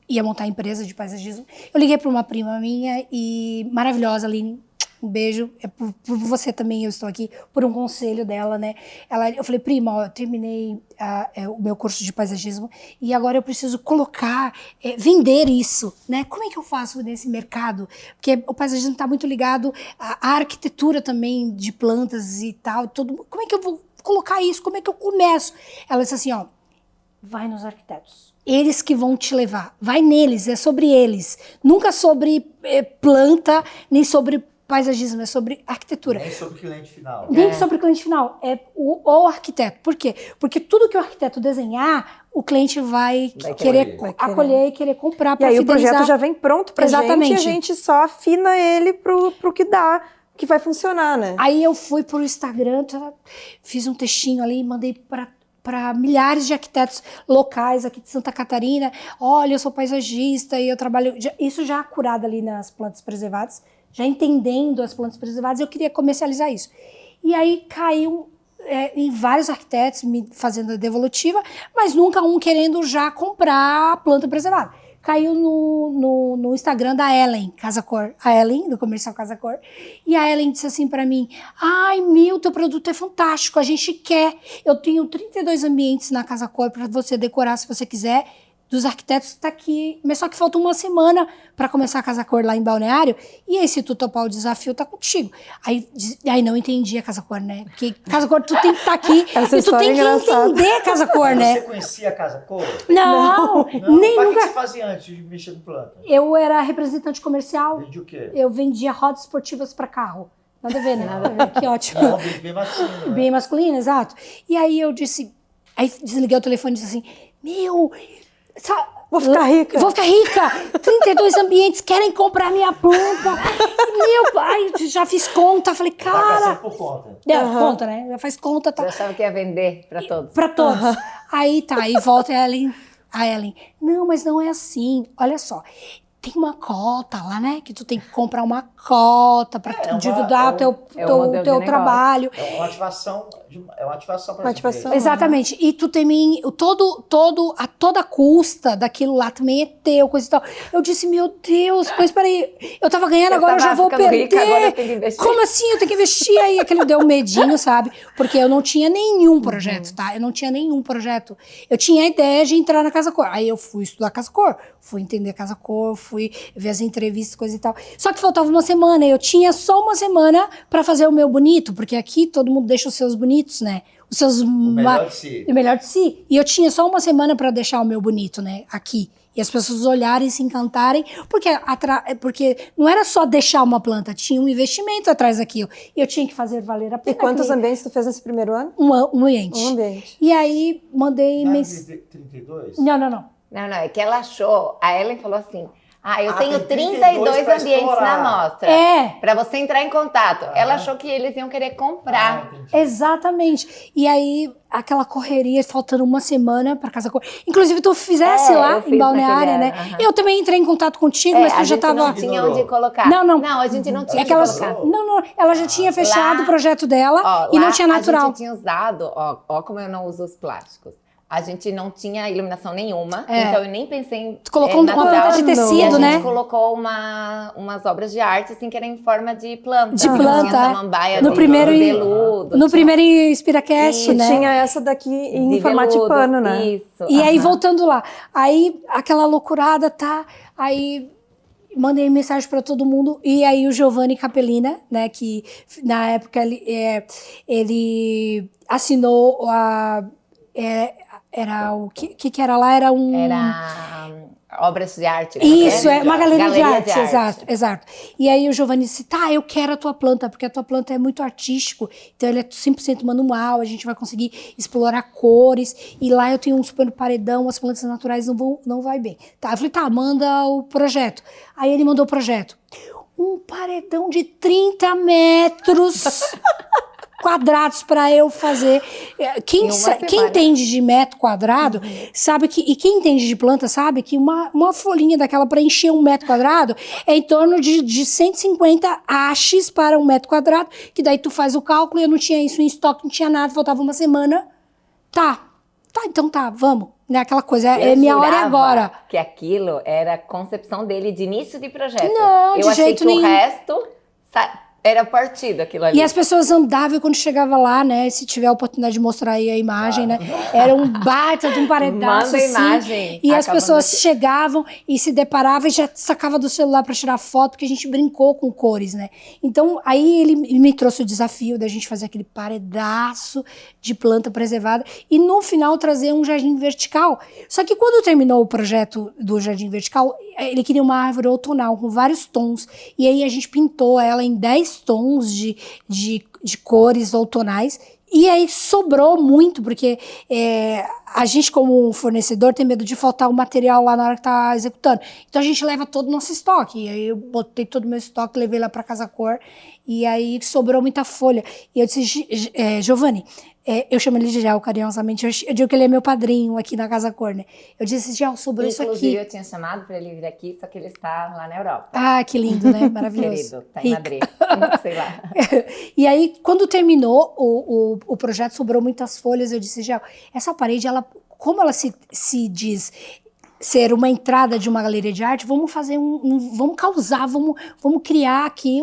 ia montar a empresa de paisagismo. Eu liguei para uma prima minha e maravilhosa, Aline, um beijo. Por você também eu estou aqui, por um conselho dela, né? Eu falei, prima, eu terminei o meu curso de paisagismo e agora eu preciso vender isso, né? Como é que eu faço nesse mercado? Porque o paisagismo está muito ligado à arquitetura também de plantas e tal. Como é que eu vou colocar isso? Como é que eu começo? Ela disse assim, vai nos arquitetos. Eles que vão te levar. Vai neles, é sobre eles. Nunca sobre planta, nem sobre paisagismo, é sobre arquitetura. Nem sobre o cliente final. Nem sobre o cliente final, é o arquiteto. Por quê? Porque tudo que o arquiteto desenhar, o cliente vai querer acolher e querer comprar E para aí o fidelizar. projeto já vem pronto pra gente e a gente só afina ele pro que dá, que vai funcionar, né? Aí eu fui pro Instagram, fiz um textinho ali e mandei para milhares de arquitetos locais aqui de Santa Catarina. Olha, eu sou paisagista e eu trabalho... Isso já curado ali nas plantas preservadas, já entendendo as plantas preservadas, eu queria comercializar isso. E aí caiu em vários arquitetos me fazendo a devolutiva, mas nunca um querendo já comprar a planta preservada. Caiu no Instagram da Ellen Casa Cor, a Ellen, do comercial Casa Cor, e a Ellen disse assim para mim: ai, teu produto é fantástico, a gente quer, eu tenho 32 ambientes na Casa Cor para você decorar se você quiser, dos arquitetos está aqui, mas só que falta uma semana para começar a Casa Cor lá em Balneário, e aí se tu topar o desafio, tá contigo. Aí não entendi a Casa Cor, né? Porque Casa Cor tu tem que estar aqui e tu tem que entender a Casa Cor, né? Você conhecia a Casa Cor? Não, nem Mas o nunca. que você fazia antes de mexer com planta? Eu era representante comercial. Vendia o quê? Eu vendia rodas esportivas para carro. Nada a ver, né? Nada a ver. Que ótimo. Não, bem masculino, né? Bem masculino, exato. E aí eu disse... Aí desliguei o telefone e disse assim... Vou ficar rica. Vou ficar rica. 32 ambientes querem comprar minha planta. Meu pai, já fiz conta. Falei, cara... Por conta. Conta, né? Já faz conta. Tá. Eu achava que ia vender para todos. Para todos. Aí tá, aí volta a Ellen. Não, mas não é assim. Olha só. Tem uma cota lá, né? Que tu tem que comprar uma cota para divulgar o teu trabalho. É uma ativação para Uma ativação. Exatamente. E tu também, toda a custa daquilo lá também é teu, coisa e tal. Eu disse, meu Deus, mas peraí, eu tava ganhando, agora eu já vou perder. Rica, agora eu tenho que investir. Como assim? Eu tenho que investir? Aí aquele deu um medinho, sabe? Porque eu não tinha nenhum projeto, tá? Eu não tinha nenhum projeto. Eu tinha a ideia de entrar na Casa Cor. Aí eu fui estudar Casa Cor, fui entender a Casa Cor, fui ver as entrevistas, coisa e tal. Só que faltava uma semana, eu tinha só uma semana pra fazer o meu bonito, porque aqui todo mundo deixa os seus bonitos, né? Os seus... O melhor de si. O melhor de si. E eu tinha só uma semana pra deixar o meu bonito, né? Aqui. E as pessoas olharem, se encantarem, porque não era só deixar uma planta, tinha um investimento atrás daquilo. E eu tinha que fazer valer a pena. E quantos ambientes tu fez nesse primeiro ano? Um ambiente. Um ambiente. E aí, mandei... 32? Não. Não, é que ela achou, a Ellen falou assim, eu tenho 32 ambientes na amostra. Para você entrar em contato. Ela achou que eles iam querer comprar. Exatamente. E aí, aquela correria, faltando uma semana para Casa Cor. Inclusive, tu fizesse lá em Balneário, né? Eu também entrei em contato contigo, mas tu já tava... não tinha onde colocar. Não, a gente não tinha onde colocar. Não, ela já tinha fechado o projeto dela e não tinha natural. A gente tinha usado, ó como eu não uso os plásticos. A gente não tinha iluminação nenhuma, então eu nem pensei em Tu colocou uma planta de tecido, né? A gente colocou umas obras de arte, assim, que era em forma de planta. De planta, tinha samambaia no primeiro veludo. No primeiro Inspiracast, né? Tinha essa daqui em formato de pano, né? Isso. E aí, voltando lá, aí aquela loucurada, tá? Aí... Mandei mensagem para todo mundo, e aí o Giovanni Capellina, né, que na época ele assinou era o que era lá? Era obras de arte. Isso, uma galeria de arte, de arte. Exato. E aí o Giovanni disse, eu quero a tua planta, porque a tua planta é muito artístico, então ele é 100% manual, a gente vai conseguir explorar cores, e lá eu tenho um super paredão, as plantas naturais não vai bem. Tá, eu falei, manda o projeto. Aí ele mandou o projeto. Um paredão de 30 metros... quadrados para eu fazer. Quem entende de metro quadrado sabe que, e quem entende de planta sabe que uma folhinha daquela para encher 1 metro quadrado é em torno de 150 hastes para 1 metro quadrado, que daí tu faz o cálculo, eu não tinha isso em estoque, não tinha nada, faltava uma semana. Então vamos. Né, aquela coisa, minha hora é agora. Que aquilo era a concepção dele de início de projeto. Não, de jeito nenhum. Eu achei que o resto... Era partido aquilo ali. E as pessoas andavam quando chegava lá, né? Se tiver a oportunidade de mostrar aí a imagem, né? Era um baita de um paredaço, Manda assim. imagem. E as pessoas chegavam e se deparavam e já sacava do celular para tirar foto, porque a gente brincou com cores, né? Então, aí ele me trouxe o desafio da gente fazer aquele paredaço de planta preservada e, no final, trazer um jardim vertical. Só que quando terminou o projeto do jardim vertical, ele queria uma árvore outonal com vários tons. E aí a gente pintou ela em 10 tons de cores outonais. E aí sobrou muito, porque a gente, como fornecedor, tem medo de faltar o material lá na hora que tá executando. Então a gente leva todo o nosso estoque. E aí eu botei todo o meu estoque, levei lá para Casa Cor, e aí sobrou muita folha. E eu disse, Giovanni, eu chamo ele de Gel carinhosamente, eu digo que ele é meu padrinho aqui na Casa Cor, né? Eu disse, Gel, sobrou isso aqui. Inclusive, eu tinha chamado para ele vir aqui, só que ele está lá na Europa. Ah, que lindo, né? Maravilhoso. Querido, tá em Madrid, sei lá. E aí, quando terminou o projeto, sobrou muitas folhas, eu disse, Gel, essa parede, como ela se diz ser uma entrada de uma galeria de arte, vamos fazer vamos causar, vamos criar aqui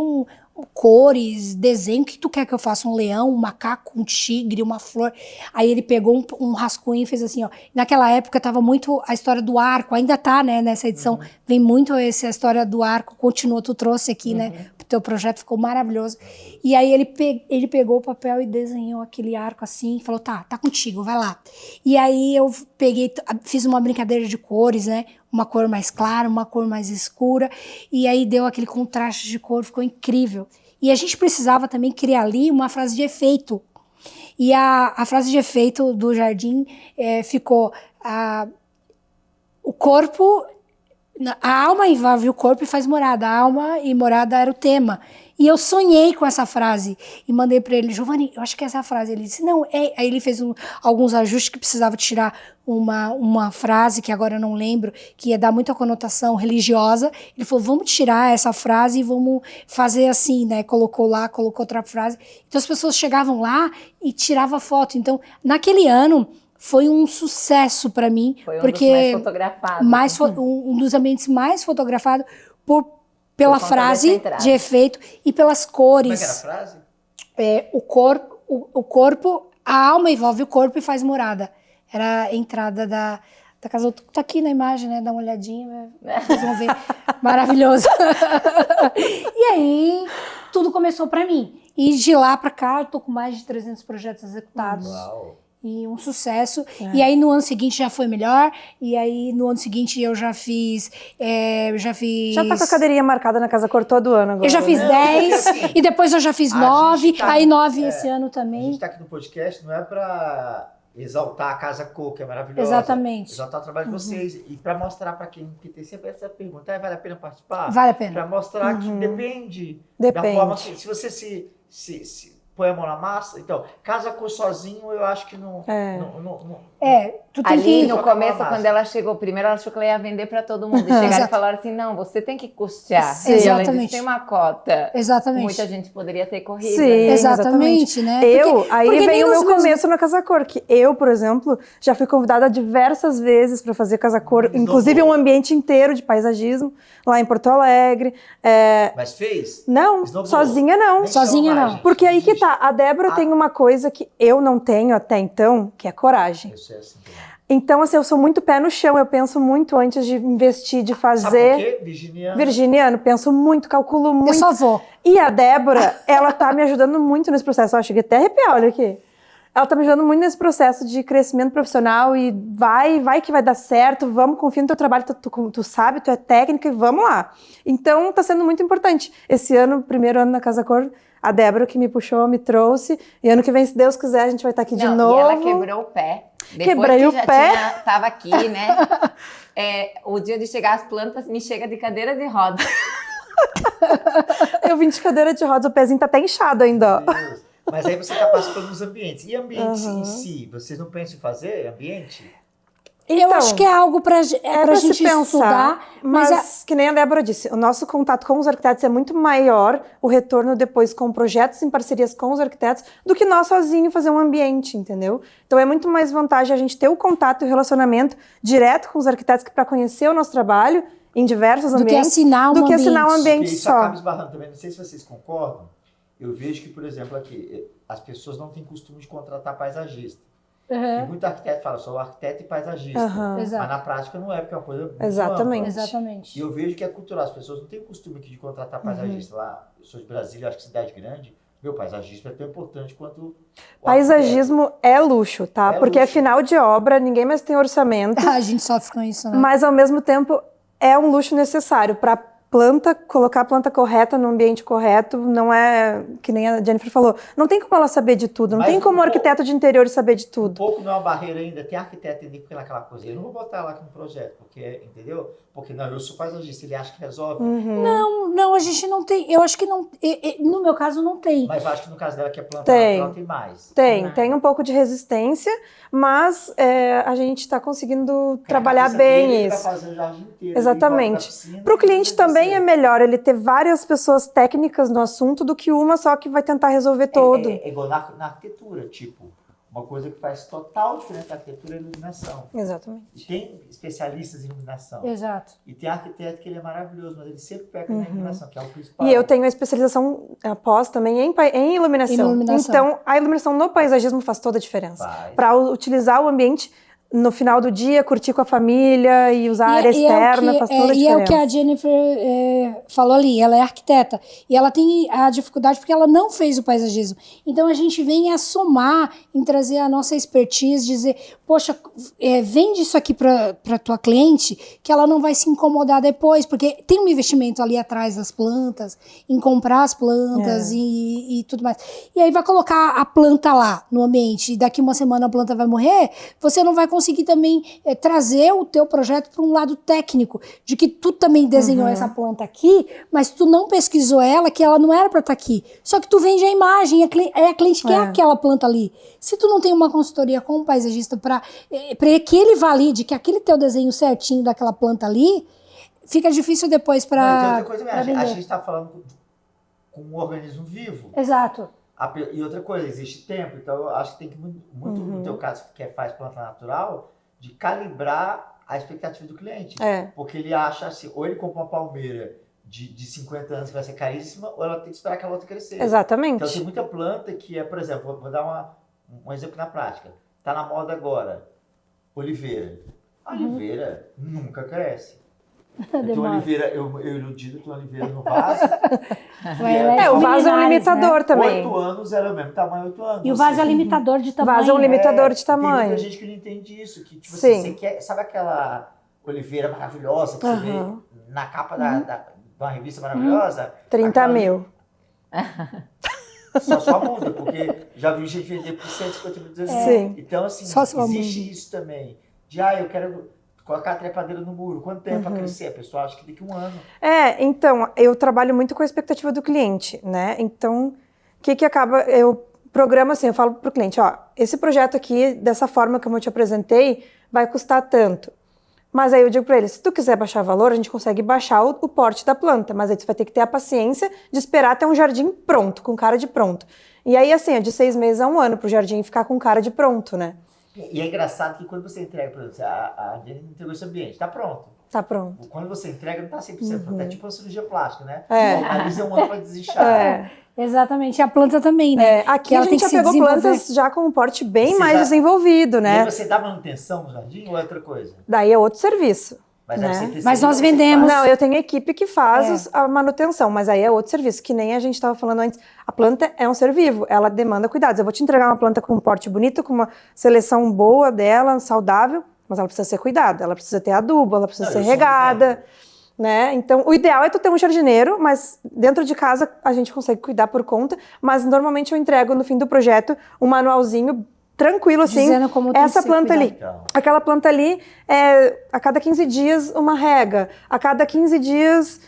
cores, desenho, o que tu quer que eu faça? Um leão, um macaco, um tigre, uma flor. Aí ele pegou um rascunho e fez assim, ó. Naquela época tava muito a história do arco, ainda tá, né, nessa edição, vem muito a história do arco, continua, tu trouxe aqui, né, o teu projeto ficou maravilhoso. E aí ele pegou o papel e desenhou aquele arco assim, e falou, tá contigo, vai lá. E aí eu fiz uma brincadeira de cores, né, uma cor mais clara, uma cor mais escura, e aí deu aquele contraste de cor, ficou incrível. E a gente precisava também criar ali uma frase de efeito. E a frase de efeito do jardim ficou o corpo, a alma envolve o corpo e faz morada. A alma e morada era o tema. E eu sonhei com essa frase e mandei para ele, Giovanni, eu acho que essa é a frase. Ele disse, não, Aí ele fez alguns ajustes que precisava tirar uma frase, que agora eu não lembro, que ia dar muita conotação religiosa. Ele falou, vamos tirar essa frase e vamos fazer assim, né? Colocou outra frase. Então as pessoas chegavam lá e tiravam foto. Então, naquele ano, foi um sucesso para mim. Foi porque dos mais fotografados. Um dos ambientes mais fotografados pela frase de efeito e pelas cores. Como é que era a frase? O corpo, a alma envolve o corpo e faz morada. Era a entrada da casa. Tá aqui na imagem, né? Dá uma olhadinha, vocês vão ver. Maravilhoso. E aí, tudo começou para mim. E de lá para cá, eu tô com mais de 300 projetos executados. Uau. E um sucesso. E aí no ano seguinte já foi melhor. E aí no ano seguinte eu já fiz. Já tá com a cadeirinha marcada na Casa Cor todo ano agora. Eu já fiz 10, e depois eu já fiz 9, aí 9 esse ano A também. gente tá aqui no podcast, não é para exaltar a Casa Cor, que é maravilhosa. Exatamente. Exaltar o trabalho de vocês. E para mostrar para quem tem sempre essa pergunta, vale a pena participar? Vale a pena. Para mostrar que depende da Depende. forma que, se você se põe a mão na massa, então, Casa Cor sozinho, eu acho que não... Tu tem Ali que... no começo, quando ela chegou primeiro, ela achou que ela ia vender para todo mundo. E chegaram e falaram assim, não, você tem que custear. Sim, e ela exatamente. disse, tem uma cota. Exatamente. Muita gente poderia ter corrido. Sim, né? Exatamente, né? Aí porque vem nem o meu nos meus- começo na Casa Cor, que eu, por exemplo, já fui convidada diversas vezes para fazer Casa Cor, inclusive um ambiente inteiro de paisagismo, lá em Porto Alegre. Mas fez? Não, Snowball. sozinha não. Nem Sozinha chama não. mais, gente. Porque aí que Existe. tá, a Débora tem uma coisa que eu não tenho até então, que é coragem. Eu sei assim também. Então, assim, eu sou muito pé no chão, eu penso muito antes de investir, de Sabe fazer. por quê? Virginiano, penso muito, calculo Eu muito. só vou. E a Débora, ela tá me ajudando muito nesse processo. Eu cheguei até a arrepiar, olha aqui. Ela tá me ajudando muito nesse processo de crescimento profissional e vai que vai dar certo, vamos, confia no teu trabalho, tu sabe, tu é técnica e vamos lá. Então, tá sendo muito importante. Esse ano, primeiro ano na Casa Cor, a Débora que me puxou, me trouxe, e ano que vem, se Deus quiser, a gente vai estar aqui de novo. E ela quebrou o pé. Depois Quebrei que o já pé. tava aqui, né? O dia de chegar as plantas, me chega de cadeira de roda. Eu vim de cadeira de rodas, o pezinho tá até inchado ainda, ó. Deus. Mas aí você está participando dos ambientes. E ambientes em si, vocês não pensam em fazer ambiente? Eu Então, acho que é algo pra pra gente se pensar, estudar, mas que nem a Débora disse, o nosso contato com os arquitetos é muito maior, o retorno depois com projetos em parcerias com os arquitetos, do que nós sozinhos fazer um ambiente, entendeu? Então é muito mais vantagem a gente ter o contato e o relacionamento direto com os arquitetos que para conhecer o nosso trabalho em diversos do que ambientes, assinar um do que ambiente. assinar um ambiente Porque isso só. acaba esbarrando também. Não sei se vocês concordam. Eu vejo que, por exemplo, aqui, as pessoas não têm costume de contratar paisagista. E muito arquiteto fala, sou arquiteto e paisagista. Aham. Mas Exato. na prática não é, porque é uma coisa muito Exatamente. ampla. Exatamente. E eu vejo que é cultural. As pessoas não têm costume aqui de contratar paisagista. Lá, eu sou de Brasília, acho que cidade grande. Meu paisagista é tão importante quanto o Paisagismo é luxo, tá? É Porque é luxo. final de obra, ninguém mais tem orçamento. A gente sofre com isso, né? Mas, ao mesmo tempo, é um luxo necessário para planta, colocar a planta correta no ambiente correto, não é, que nem a Jennifer falou, não tem como ela saber de tudo, não Mas tem como o arquiteto de interior saber de Um tudo. pouco não é uma barreira ainda. Tem arquiteto ainda que aquela coisa. Eu não vou botar lá aqui no projeto, porque, entendeu? Porque não, eu sou paisagista, ele acha que resolve. Não, a gente não tem. Eu acho que não. No meu caso, não tem. Mas eu acho que no caso dela, que é planta Tem. natural, tem mais. Tem um pouco de resistência, mas a gente está conseguindo trabalhar A cabeça bem dele, ele isso. vai fazer o jardim inteiro, Exatamente. ele volta pra piscina, Para o cliente e vai também é descer. melhor ele ter várias pessoas técnicas no assunto do que uma só que vai tentar resolver todo. É igual na arquitetura, tipo, uma coisa que faz total diferença na arquitetura é a iluminação. Exatamente. E tem especialistas em iluminação. Exato. E tem arquiteto que ele é maravilhoso, mas ele sempre peca na iluminação, que é o principal. E eu tenho a especialização pós também em iluminação. Iluminação. Então, a iluminação no paisagismo faz toda a diferença. Faz. Para utilizar o ambiente no final do dia, curtir com a família e usar a área externa, faz toda a diferença. E é o que a Jennifer falou ali, ela é arquiteta. E ela tem a dificuldade porque ela não fez o paisagismo. Então a gente vem a somar em trazer a nossa expertise, dizer, poxa, vende isso aqui para tua cliente, que ela não vai se incomodar depois, porque tem um investimento ali atrás das plantas, em comprar as plantas e tudo mais. E aí vai colocar a planta lá no ambiente, e daqui uma semana a planta vai morrer, você não vai conseguir também trazer o teu projeto para um lado técnico, de que tu também desenhou essa planta aqui, mas tu não pesquisou ela, que ela não era para estar aqui. Só que tu vende a imagem, a cliente quer aquela planta ali. Se tu não tem uma consultoria com um paisagista para que ele valide que aquele teu desenho certinho daquela planta ali, fica difícil depois para Não, e tem outra coisa mesmo, a vender. gente está falando com um organismo vivo. Exato. E outra coisa, existe tempo, então eu acho que tem que, muito no teu caso, que faz planta natural, de calibrar a expectativa do cliente. Porque ele acha assim, ou ele compra uma palmeira de 50 anos que vai ser caríssima, ou ela tem que esperar que a outra crescer. Exatamente. Então tem muita planta que é, por exemplo, vou dar um exemplo na prática. Está na moda agora, oliveira. A oliveira nunca cresce. Eu tenho oliveira, eu iludido, tenho oliveira no vaso. O vaso é um limitador também. 8 anos era o mesmo tamanho, 8 anos. E o vaso é limitador de O tamanho. vaso é um limitador de Tem tamanho. muita gente que não entende isso. Que, tipo Sim. assim, você quer, sabe aquela oliveira maravilhosa que você vê na capa de uma revista maravilhosa? 30 mil. Só muda, porque já vi gente vender por 150 mil vezes. Sim. Então, assim, Só existe isso também. De, eu quero colocar a trepadeira no muro. Quanto tempo para crescer? A pessoa acha que daqui a um ano. Então, eu trabalho muito com a expectativa do cliente, né? Então, o que acaba... Eu programo assim, eu falo pro cliente, esse projeto aqui, dessa forma como eu te apresentei, vai custar tanto. Mas aí eu digo para ele, se tu quiser baixar valor, a gente consegue baixar o porte da planta, mas aí tu vai ter que ter a paciência de esperar até um jardim pronto, com cara de pronto. E aí, assim, é de 6 meses a 1 ano pro jardim ficar com cara de pronto, né? E é engraçado que quando você entrega, por exemplo, a Jenny entregou esse ambiente, tá pronto. Tá pronto. Quando você entrega, não tá 100% pronto. É tipo uma cirurgia plástica, né? Analisa um ano para desinchar. Exatamente, a planta também, né? Aqui a gente já pegou plantas já com um porte bem mais desenvolvido, né? E aí você dá manutenção no jardim ou é outra coisa? Daí é outro serviço. Mas, né? Mas nós vendemos. Não, eu tenho equipe que faz a manutenção, mas aí é outro serviço, que nem a gente estava falando antes. A planta é um ser vivo, ela demanda cuidados. Eu vou te entregar uma planta com um porte bonito, com uma seleção boa dela, saudável, mas ela precisa ser cuidada, ela precisa ter adubo, ela precisa ser regada. Né? Então, o ideal é tu ter um jardineiro, mas dentro de casa a gente consegue cuidar por conta, mas normalmente eu entrego no fim do projeto um manualzinho tranquilo, assim, dizendo como tem essa que ser planta ali, cuidado. aquela planta ali, a cada 15 dias uma rega, a cada 15 dias,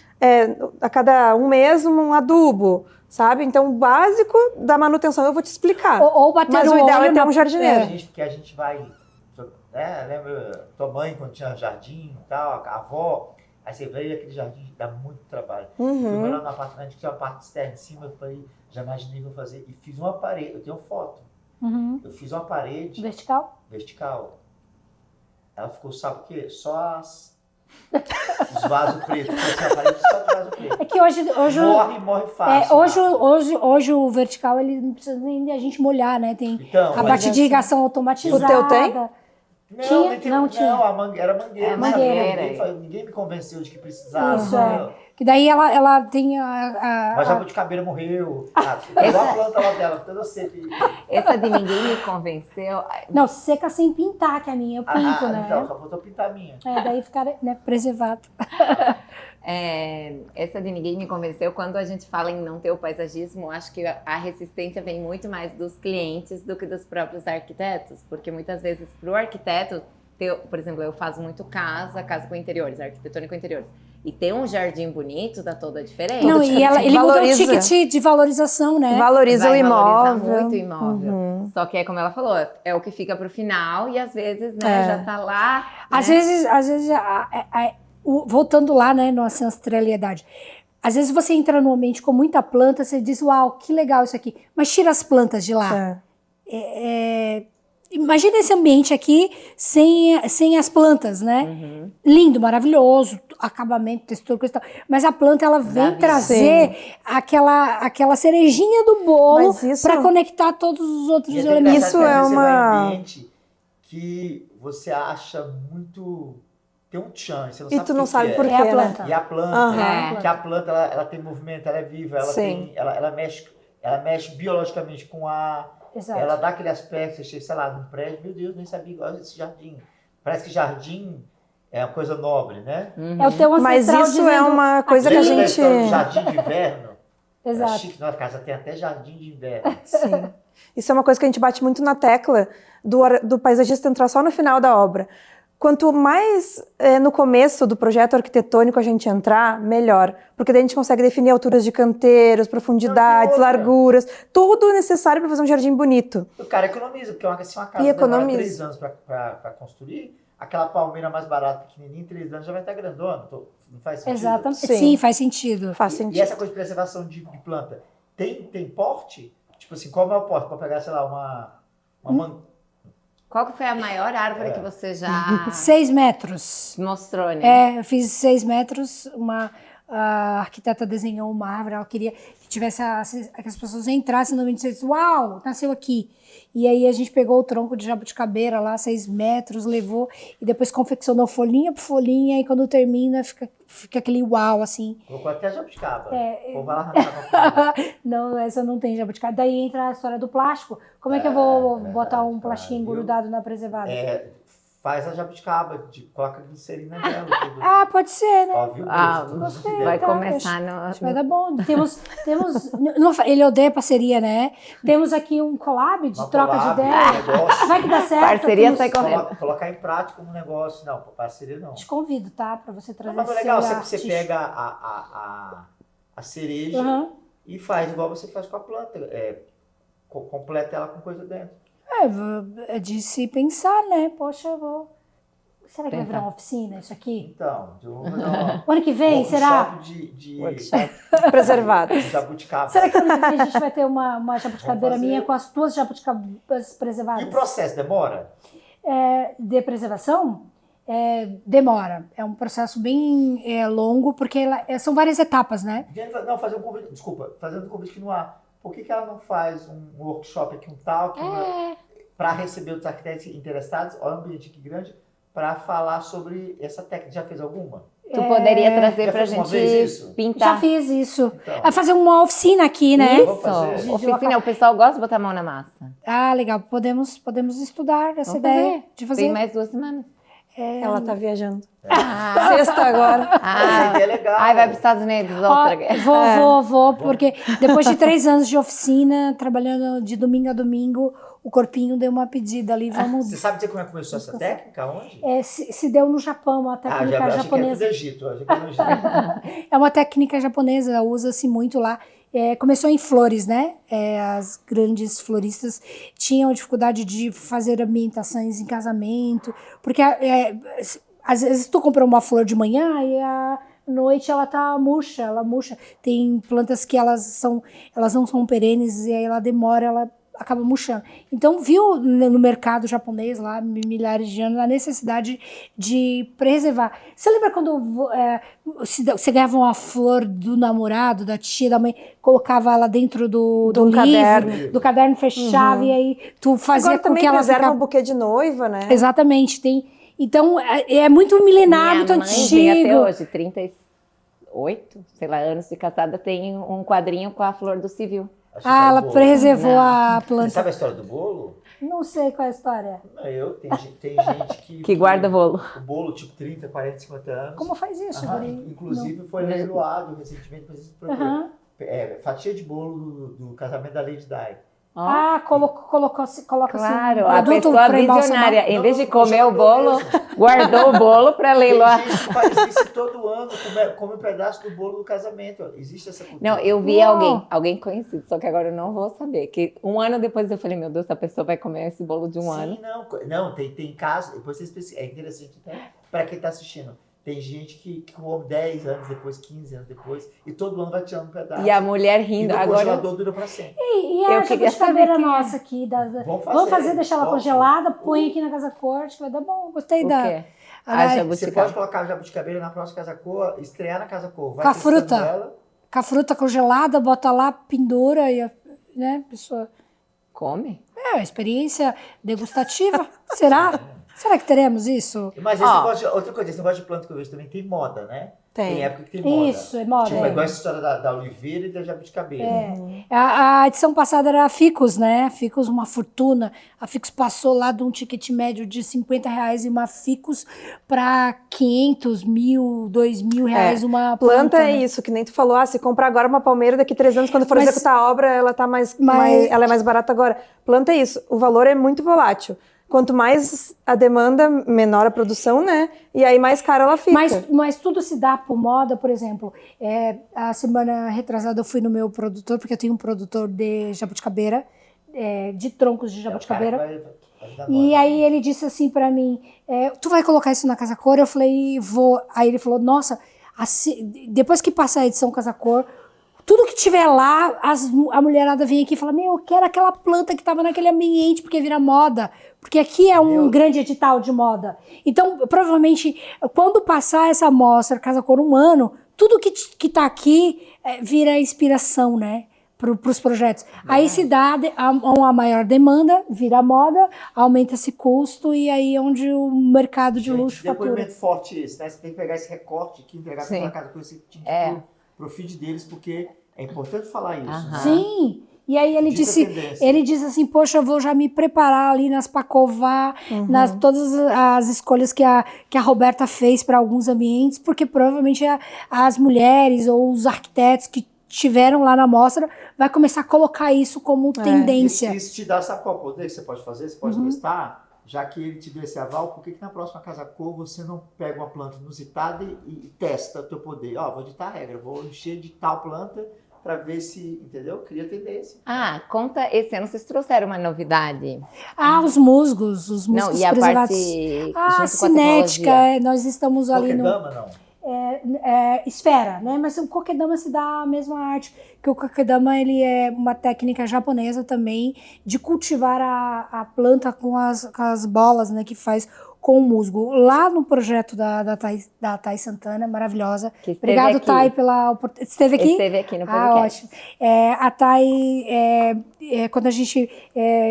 a cada um mês um adubo, sabe? Então, o básico da manutenção eu vou te explicar. Ou bater mas o ideal é ter um jardineiro. Porque a gente vai, lembra tua mãe quando tinha jardim e tal, a avó. Aí você veio aquele jardim, dá muito trabalho. Fui morar no apartamento que tinha uma parte externa em cima, eu falei, já imaginei que eu fazer. E fiz uma parede, eu tenho foto. Eu fiz uma parede vertical. Ela ficou, sabe o quê? Só os vasos pretos. A parede só de vaso preto. É que hoje morre fácil. Hoje o vertical ele não precisa nem de a gente molhar, né? Tem então, a parte de irrigação automatizada. O teu tem? Tinha. Era mangueira. É, não sabia, mangueira. ninguém me convenceu de que precisava. Isso, entendeu? Que daí ela tem Mas a jabuticabeira morreu. Igual a planta lá dela, toda seca. Essa de ninguém me convenceu. Não, seca sem pintar, que a minha eu pinto, né? Então, só faltou pintar a minha. Daí fica, né, preservado. Essa de ninguém me convenceu. Quando a gente fala em não ter o paisagismo, acho que a resistência vem muito mais dos clientes do que dos próprios arquitetos, porque muitas vezes para o arquiteto, por exemplo, eu faço muito casa com interiores, arquitetônico interiores, e ter um jardim bonito dá toda a diferença. Não, e ele muda o Valoriza. ticket de valorização, né? Valoriza o Vai valorizar imóvel. muito o imóvel. Só que é como ela falou, é o que fica pro final e às vezes, né, já tá lá. Às né? vezes voltando lá, né, nossa ancestralidade. Às vezes você entra num ambiente com muita planta, você diz, uau, que legal isso aqui. Mas tira as plantas de lá. Imagina esse ambiente aqui sem as plantas, né? Lindo, maravilhoso, acabamento, textura, coisa e tal. Mas a planta, ela vem trazer aquela cerejinha do bolo para conectar todos os outros E elementos. engraçado Isso que às é vezes você vai em uma- ambiente que você acha muito... Tem um tchan, você não E sabe tu não o que sabe que por É quê, a né? planta. E a planta, Aham. que a planta ela tem movimento, ela é viva, Sim. ela mexe biologicamente com a... Exato. Ela dá aquele aspecto, você chega, sei lá, num prédio, meu Deus, nem sabia igual esse jardim. Parece que jardim é uma coisa nobre, né? É o teu Mas ancestral isso é dizendo, uma coisa que a aqui- Lembra da gente... história do jardim de inverno? É Exato. chique, nossa casa tem até jardim de inverno. Sim. Isso é uma coisa que a gente bate muito na tecla do paisagista entrar só no final da obra. Quanto mais no começo do projeto arquitetônico a gente entrar, melhor. Porque daí a gente consegue definir alturas de canteiros, profundidades, Não, e outra? larguras, tudo necessário para fazer um jardim bonito. O cara economiza, porque se uma casa E demora economiza. 3 anos para construir, aquela palmeira mais barata, pequenininha, em 3 anos já vai estar grandona. Não faz sentido? Exatamente. Sim. Sim, faz sentido. Faz E sentido. essa coisa de preservação de planta, tem porte? Tipo assim, qual é o porte? Para pegar, sei lá, uma Qual que foi a maior árvore que você já 6 metros. mostrou, né? Eu fiz 6 metros, a arquiteta desenhou uma árvore, ela queria que tivesse que as pessoas entrassem no ambiente e dissessem, uau, nasceu aqui. E aí a gente pegou o tronco de jabuticabeira lá, 6 metros, levou e depois confeccionou folhinha por folhinha e quando termina fica aquele uau, assim. Colocou até jabuticaba. Ou vai lá arrancar Não, essa não tem jabuticaba. Daí entra a história do plástico. Como é que eu vou botar um plastiquinho grudado na preservada? Faz a jabuticaba, coloca glicerina nela. Tudo. Pode ser, né? Ó, viu? Gostei. Vai Tá, começar Acho que vai dar bom. Temos ele odeia parceria, né? Temos aqui um collab de Uma troca collab, de ideia. negócio. Vai que dá certo. Parceria temos- sai correndo. Colocar em prática um negócio. Não, parceria não. Te convido, tá? Pra você trazer Mas é legal, seu você artista. pega a cereja Aham. e faz igual você faz com a planta. Completa ela com coisa dentro. É de se pensar, né? Poxa, eu vou... Será que vai Tentar. virar uma oficina isso aqui? Então, O ano que vem, será? de Preservado. jabuticaba. Será que ano que vem a gente vai ter uma jabuticabeira Vamos fazer. minha com as tuas jabuticabas E preservadas? o processo demora? De preservação? Demora. É um processo bem longo, porque são várias etapas, né? Não, fazer um convite. Desculpa, fazendo um convite que não há. Por que ela não faz um workshop aqui, um talk, para receber os arquitetos interessados, olha um ambiente aqui grande, para falar sobre essa técnica? Já fez alguma? Tu poderia trazer Já pra fez uma gente vez isso? pintar. Já fiz isso. Então. Vai fazer uma oficina aqui, né? Vou fazer. Isso, oficina, o pessoal gosta de botar a mão na massa. Legal. Podemos estudar essa Vamos ideia fazer. de fazer. Tem mais 2 semanas. Ela tá viajando. Ah, Sexta agora. Essa ideia é legal. vai para os Estados Unidos, outra. Vou, porque depois de 3 anos de oficina, trabalhando de domingo a domingo, o corpinho deu uma pedida ali, vamos... Você sabe dizer como é que começou essa técnica? Onde? Se deu no Japão, uma técnica achei que era japonesa. do Egito. Achei que era do Egito. É uma técnica japonesa, usa-se muito lá. Começou em flores, né? As grandes floristas tinham dificuldade de fazer ambientações em casamento, porque às vezes tu compra uma flor de manhã e à noite ela tá murcha, ela murcha. Tem plantas que elas não são perenes e aí ela demora, acaba murchando. Então, viu no mercado japonês lá, milhares de anos, a necessidade de preservar. Você lembra quando você ganhava uma flor do namorado, da tia, da mãe, colocava ela dentro do livro, do caderno, fechava, e aí tu fazia Agora com também que ela preserva ficava... um buquê de noiva, né? Exatamente, tem... Então, é muito milenar, muito Minha mãe tem até antigo. hoje, 38, sei lá, anos de casada, tem um quadrinho com a flor do civil. Achei que era Ela bolo. preservou Não. a Você planta. sabe a história do bolo? Não sei qual é a história. Não, tem gente Que guarda o bolo. O bolo, tipo, 30, 40, 50 anos. Como faz isso? Aham, Guri? inclusive foi leiloado recentemente para esse programa. Aham. Fatia de bolo do casamento da Lady Di. Ah, coloca Claro, assim, a produto pessoa pra embalsamar. visionária, em vez de Não, comer o congelador bolo, mesmo. guardou o bolo para leiloar. Tem gente que faz isso todo ano, come um pedaço do bolo do casamento. Existe essa cultura. Não, eu vi Uau. alguém conhecido, só que agora eu não vou saber. Que um ano depois eu falei, meu Deus, a pessoa vai comer esse bolo de um ano. Sim, não, tem casos, depois vocês pesquisam, é interessante até para quem está assistindo. Tem gente que come 10 anos depois, 15 anos depois, e todo ano vai tirando um pedaço. E a mulher E rindo. no Agora, congelador dura para sempre. E Eu a queria jabuticabeira saber quem é. nossa aqui, Vamos fazer, deixar ela ótimo. congelada, põe aqui na casa corte, que vai dar bom. Gostei o da... quê? Ai, A Você jabuticaba. pode colocar a jabuticabeira na próxima Casa Cor, estrear na Casa Cor. Vai Com a testando fruta. ela. Com a fruta congelada, bota lá, pendura e né, pessoa... Come? É, experiência degustativa. Será? Será que teremos isso? Mas Ó. outra coisa, esse negócio de planta que eu vejo também tem moda, né? Tem. Tem época que tem moda. Isso, é moda. Tipo, é. igual essa história da oliveira e da jabuticabeira. A edição passada era a Ficus, né? A Ficus, uma fortuna. A Ficus passou lá de um ticket médio de R$50 e uma Ficus para 500, 1.000, 2.000 reais uma Planta é né? isso, que nem tu falou, se comprar agora uma palmeira, daqui 3 anos, quando for Mas- executar a obra, ela tá Mas- ela é mais barata agora. Planta é isso, o valor é muito volátil. Quanto mais a demanda, menor a produção, né? E aí mais cara ela fica. Mas tudo se dá por moda, por exemplo. A semana retrasada eu fui no meu produtor, porque eu tenho um produtor de jabuticabeira, de troncos de jabuticabeira. Vai dar E moda. aí ele disse assim pra mim, tu vai colocar isso na Casa Cor? Eu falei, vou. Aí ele falou, nossa, depois que passar a edição Casa Cor, tudo que tiver lá, a mulherada vem aqui e fala, eu quero aquela planta que estava naquele ambiente, porque vira moda. Porque aqui é um grande edital de moda. Então, provavelmente, quando passar essa amostra Casa Cor um ano, tudo que tá aqui vira inspiração, né? Para os projetos. Aí se dá uma maior demanda, vira moda, aumenta esse custo e aí é onde o mercado de luxo fatura. Depoimento forte esse, né? Você tem que pegar esse recorte aqui, entregar Sim. para Casa Cor, você tinha que É. pro feed deles, porque é importante falar isso. Aham. Né? Sim. E aí ele Dita tendência. disse assim, poxa, eu vou já me preparar ali nas Pacová, nas todas as escolhas que a Roberta fez para alguns ambientes, porque provavelmente as mulheres ou os arquitetos que tiveram lá na mostra vai começar a colocar isso como tendência. Isso te dá, sabe qual é o poder que você pode fazer? Você pode testar, já que ele te deu esse aval, por que na próxima Casa Cor você não pega uma planta inusitada e testa o teu poder? Vou ditar a regra, vou encher de tal planta para ver se, entendeu? Cria tendência. Ah, conta, esse ano vocês trouxeram uma novidade. Os musgos Não, e a preservados. parte junto com a cinética, tecnologia. nós estamos ali no... Kokedama, não. esfera, né? Mas o kokedama se dá a mesma arte, que o kokedama ele é uma técnica japonesa também de cultivar a planta com as bolas, né? Que faz com o musgo. Lá no projeto da Thay Santana, maravilhosa. Que esteve Obrigado, aqui. Thay, pela oportunidade. Esteve aqui? Esteve aqui no podcast. Ótimo. A Thay, quando a gente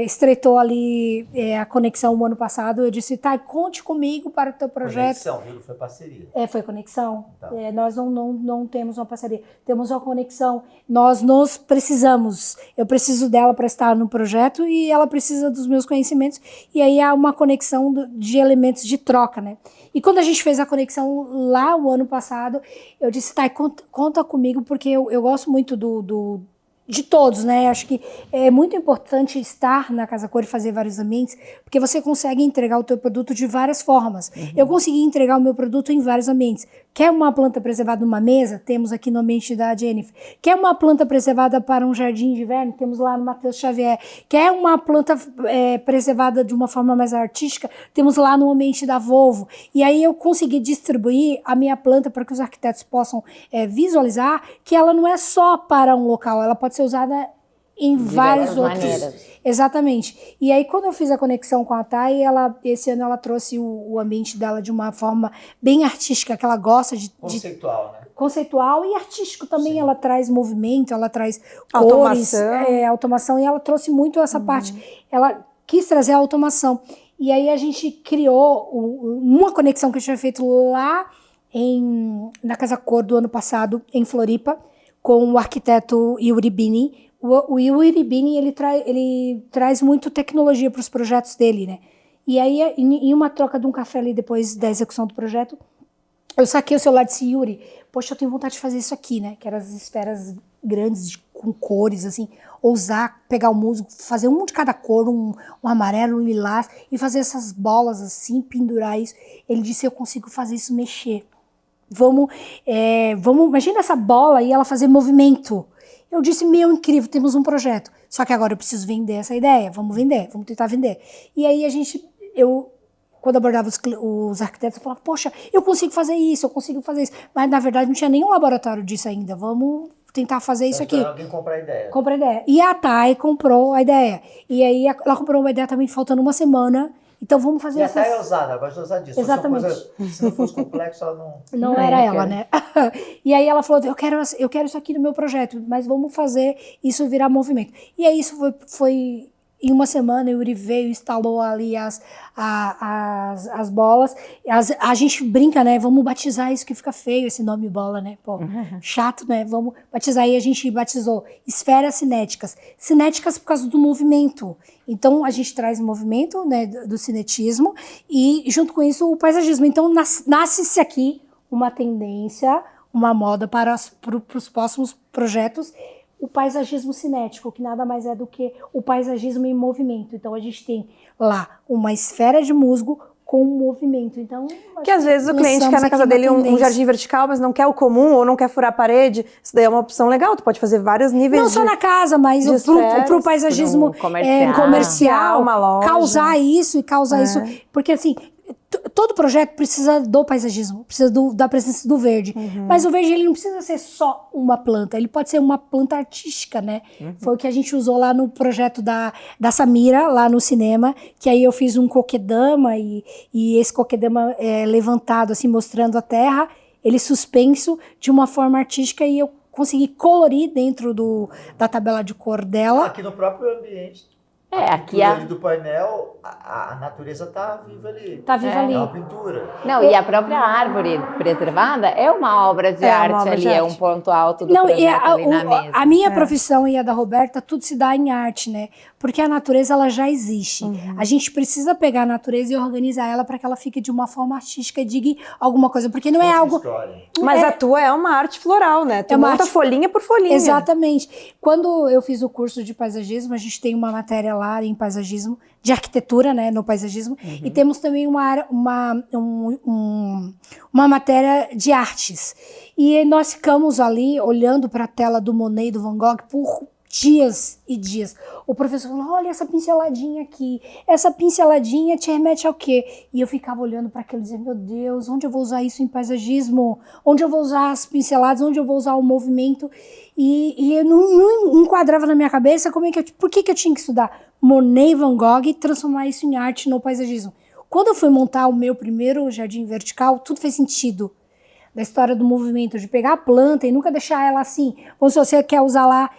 estreitou ali a conexão o ano passado, eu disse, Thay, conte comigo para o teu projeto. Conexão, viu? Foi parceria. Foi conexão. Tá. Nós não temos uma parceria. Temos uma conexão. Nós nos precisamos. Eu preciso dela para estar no projeto e ela precisa dos meus conhecimentos. E aí há uma conexão de elementos de troca, né? E quando a gente fez a conexão lá o ano passado, eu disse, tá, conta comigo, porque eu gosto muito de todos, né? Acho que é muito importante estar na Casa Cor e fazer vários ambientes, porque você consegue entregar o teu produto de várias formas. Eu consegui entregar o meu produto em vários ambientes. Quer uma planta preservada numa mesa? Temos aqui no ambiente da Jennifer. Quer uma planta preservada para um jardim de inverno? Temos lá no Matheus Xavier. Quer uma planta preservada de uma forma mais artística? Temos lá no ambiente da Volvo. E aí eu consegui distribuir a minha planta para que os arquitetos possam visualizar que ela não é só para um local, ela pode ser usada em vários diversas outros. maneiras. Exatamente. E aí, quando eu fiz a conexão com a Thay, esse ano ela trouxe o ambiente dela de uma forma bem artística, que ela gosta de Conceitual, né? conceitual e artístico também. Sim. Ela traz movimento, ela traz Automação. cores, automação, e ela trouxe muito essa parte. Ela quis trazer a automação. E aí a gente criou uma conexão que eu tinha feito lá na Casa Cor do ano passado, em Floripa, com o arquiteto Yuri Bini. O Yuri Bini, ele traz muito tecnologia para os projetos dele, né? E aí, em uma troca de um café ali depois da execução do projeto, eu saquei o celular e disse, Yuri, poxa, eu tenho vontade de fazer isso aqui, né? Que eram as esferas grandes com cores, assim, ousar, pegar o musgo, fazer um de cada cor, um amarelo, um lilás, e fazer essas bolas assim, pendurar isso. Ele disse, eu consigo fazer isso mexer. Vamos, imagina essa bola e ela fazer movimento. Eu disse, meu, incrível, temos um projeto. Só que agora eu preciso vender essa ideia, vamos tentar vender. E aí quando abordava os arquitetos, eu falava, poxa, eu consigo fazer isso. Mas, na verdade, não tinha nenhum laboratório disso ainda. Vamos tentar fazer isso aqui. Alguém comprar a ideia. Compra a ideia. E a Thay comprou a ideia. E aí ela comprou uma ideia também faltando uma semana. Então vamos fazer E a essas... Thay é ousada, ela gosta de ousar disso. Exatamente. Se não fosse complexo, ela não... Não era ela, né? E aí ela falou, eu quero isso aqui no meu projeto, mas vamos fazer isso virar movimento. E aí isso foi em uma semana, o Yuri veio, instalou ali as bolas. A gente brinca, né? Vamos batizar isso, que fica feio esse nome bola, né? Pô, chato, né? Vamos batizar. E a gente batizou esferas cinéticas. Cinéticas por causa do movimento. Então, a gente traz o movimento, né, do cinetismo e, junto com isso, o paisagismo. Então, nasce-se aqui uma tendência, uma moda para os próximos projetos, o paisagismo cinético, que nada mais é do que o paisagismo em movimento. Então, a gente tem lá uma esfera de musgo com movimento. Então, que às vezes o cliente quer na casa dele um jardim vertical, mas não quer o comum ou não quer furar a parede. Isso daí é uma opção legal, tu pode fazer vários níveis. Não só na casa, mas pro paisagismo comercial, uma loja. Causar isso. Porque assim, todo projeto precisa do paisagismo, precisa da presença do verde. Mas o verde, ele não precisa ser só uma planta, ele pode ser uma planta artística, né? Foi o que a gente usou lá no projeto da Samira, lá no cinema, que aí eu fiz um coquedama e esse coquedama levantado, assim, mostrando a terra, ele suspenso de uma forma artística e eu consegui colorir dentro da tabela de cor dela. Aqui no próprio ambiente. Aqui ali do painel, a natureza tá viva ali. Tá viva ali. É uma pintura. Não, e a própria árvore preservada é uma obra de arte ali, é um ponto alto do projeto ali na mesa. A minha profissão e a da Roberta, tudo se dá em arte, né? Porque a natureza, ela já existe. A gente precisa pegar a natureza e organizar ela para que ela fique de uma forma artística e diga alguma coisa, porque não é algo... Mas a tua é uma arte floral, né? Tu monta folhinha por folhinha. Exatamente. Quando eu fiz o curso de paisagismo, a gente tem uma matéria lá em paisagismo, de arquitetura, né, no paisagismo, e temos também uma matéria de artes. E nós ficamos ali olhando para a tela do Monet e do Van Gogh por dias e dias. O professor falou, olha essa pinceladinha aqui, essa pinceladinha te remete ao quê? E eu ficava olhando para aquilo e dizendo, meu Deus, onde eu vou usar isso em paisagismo? Onde eu vou usar as pinceladas? Onde eu vou usar o movimento? E eu não enquadrava na minha cabeça por que eu tinha que estudar Monet e Van Gogh e transformar isso em arte no paisagismo. Quando eu fui montar o meu primeiro jardim vertical, tudo fez sentido. Da história do movimento, de pegar a planta e nunca deixar ela assim. Ou se você quer usar lá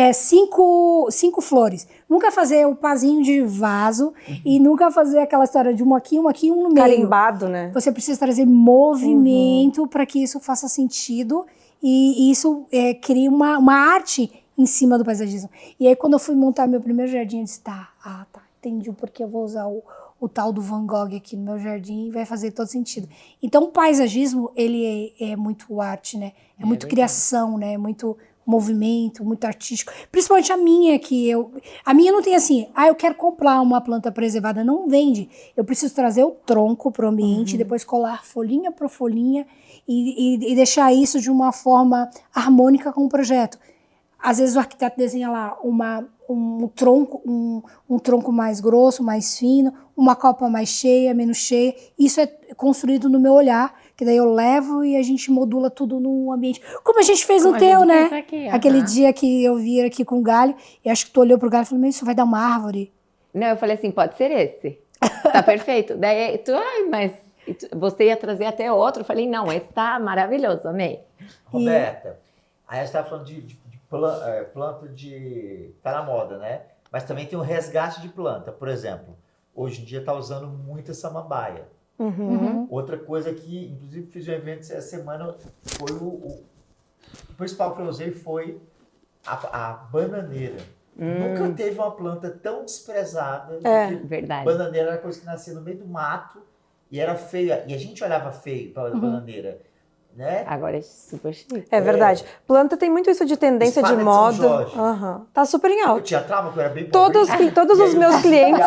5 flores. Nunca fazer o pazinho de vaso e nunca fazer aquela história de um aqui, um no meio. Carimbado, né? Você precisa trazer movimento para que isso faça sentido e isso cria uma arte em cima do paisagismo. E aí, quando eu fui montar meu primeiro jardim, eu disse, tá, entendi o porquê eu vou usar o tal do Van Gogh aqui no meu jardim e vai fazer todo sentido. Então, o paisagismo, ele é muito arte, né? É muito criação, né? É muito movimento, muito artístico. Principalmente a minha, a minha não tem assim, eu quero comprar uma planta preservada, não vende. Eu preciso trazer o tronco para o ambiente, depois colar folhinha por folhinha e deixar isso de uma forma harmônica com o projeto. Às vezes o arquiteto desenha lá um tronco mais grosso, mais fino, uma copa mais cheia, menos cheia. Isso é construído no meu olhar, que daí eu levo e a gente modula tudo no ambiente. Como a gente fez Como no a gente teu, né? fez aqui, Aquele aham. dia que eu vi aqui com o galho, e acho que tu olhou pro galho e falou, mas isso vai dar uma árvore. Não, eu falei assim, pode ser esse. Tá perfeito. Daí tu, mas você ia trazer até outro. Eu falei, não, esse tá maravilhoso, amei. Roberta, aí a gente estava falando de planta de... Tá na moda, né? Mas também tem o resgate de planta. Por exemplo, hoje em dia está usando muita samambaia. Uhum. Outra coisa que, inclusive, fiz um evento essa semana, foi o principal que eu usei foi a bananeira. Nunca teve uma planta tão desprezada. Porque Verdade. bananeira era coisa que nascia no meio do mato e era feia. E a gente olhava feio para a bananeira, né? Agora é super chique. É verdade. Planta tem muito isso de tendência Espada de de São moda. Jorge. Aham. Tá super em Eu alta. tinha trauma, que eu era bem Todos pobrinho. os meus clientes...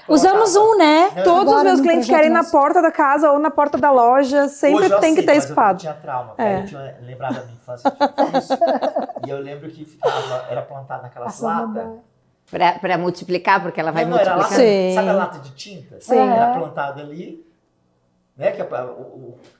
Usamos um, né? Todos os Agora, meus no clientes projeto querem na nosso. porta da casa ou na porta da loja, sempre Hoje eu tem que aceito, ter mas espada. Eu tinha trauma, porque aí eu tinha lembrado da minha infância difícil. E eu lembro que era plantado naquelas latas. Pra multiplicar, porque ela vai Não, era multiplicando. lata, Sim. sabe a lata de tinta? Sim. Era plantada ali, né? Que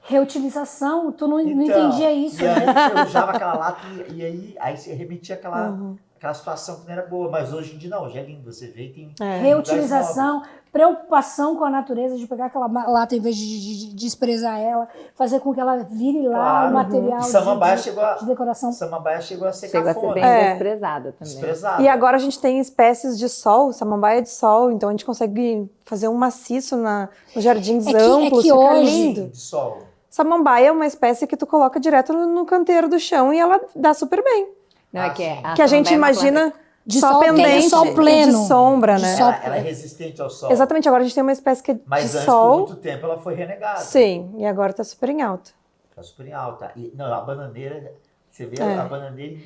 Reutilização, tu não então, entendia isso, E né? aí você usava aquela lata e aí você remetia aquela situação que não era boa. Mas hoje em dia não, hoje é lindo. Você vê e tem Reutilização, preocupação com a natureza, de pegar aquela lata em vez de desprezar ela, fazer com que ela vire lá Claro. o material E Samambaia de chegou a, decoração. Samambaia chegou a ser Chegou a ser cafona. bem desprezada também. Desprezada. E agora a gente tem espécies de sol, samambaia de sol, então a gente consegue fazer um maciço nos jardins amplos, que fica hoje- lindo. De sol. Samambaia é uma espécie que tu coloca direto no canteiro do chão e ela dá super bem. Não, é que Que a gente samambaia é uma imagina planta- De só sol, tem de pendente sol pleno. de sombra, De né? sol- Ela é resistente ao sol. Exatamente, agora a gente tem uma espécie que é Mas de antes, por sol. muito tempo, ela foi renegada. Sim, e agora tá super em alta. Tá super em alta. E, não, a bananeira, você vê É. a bananeira...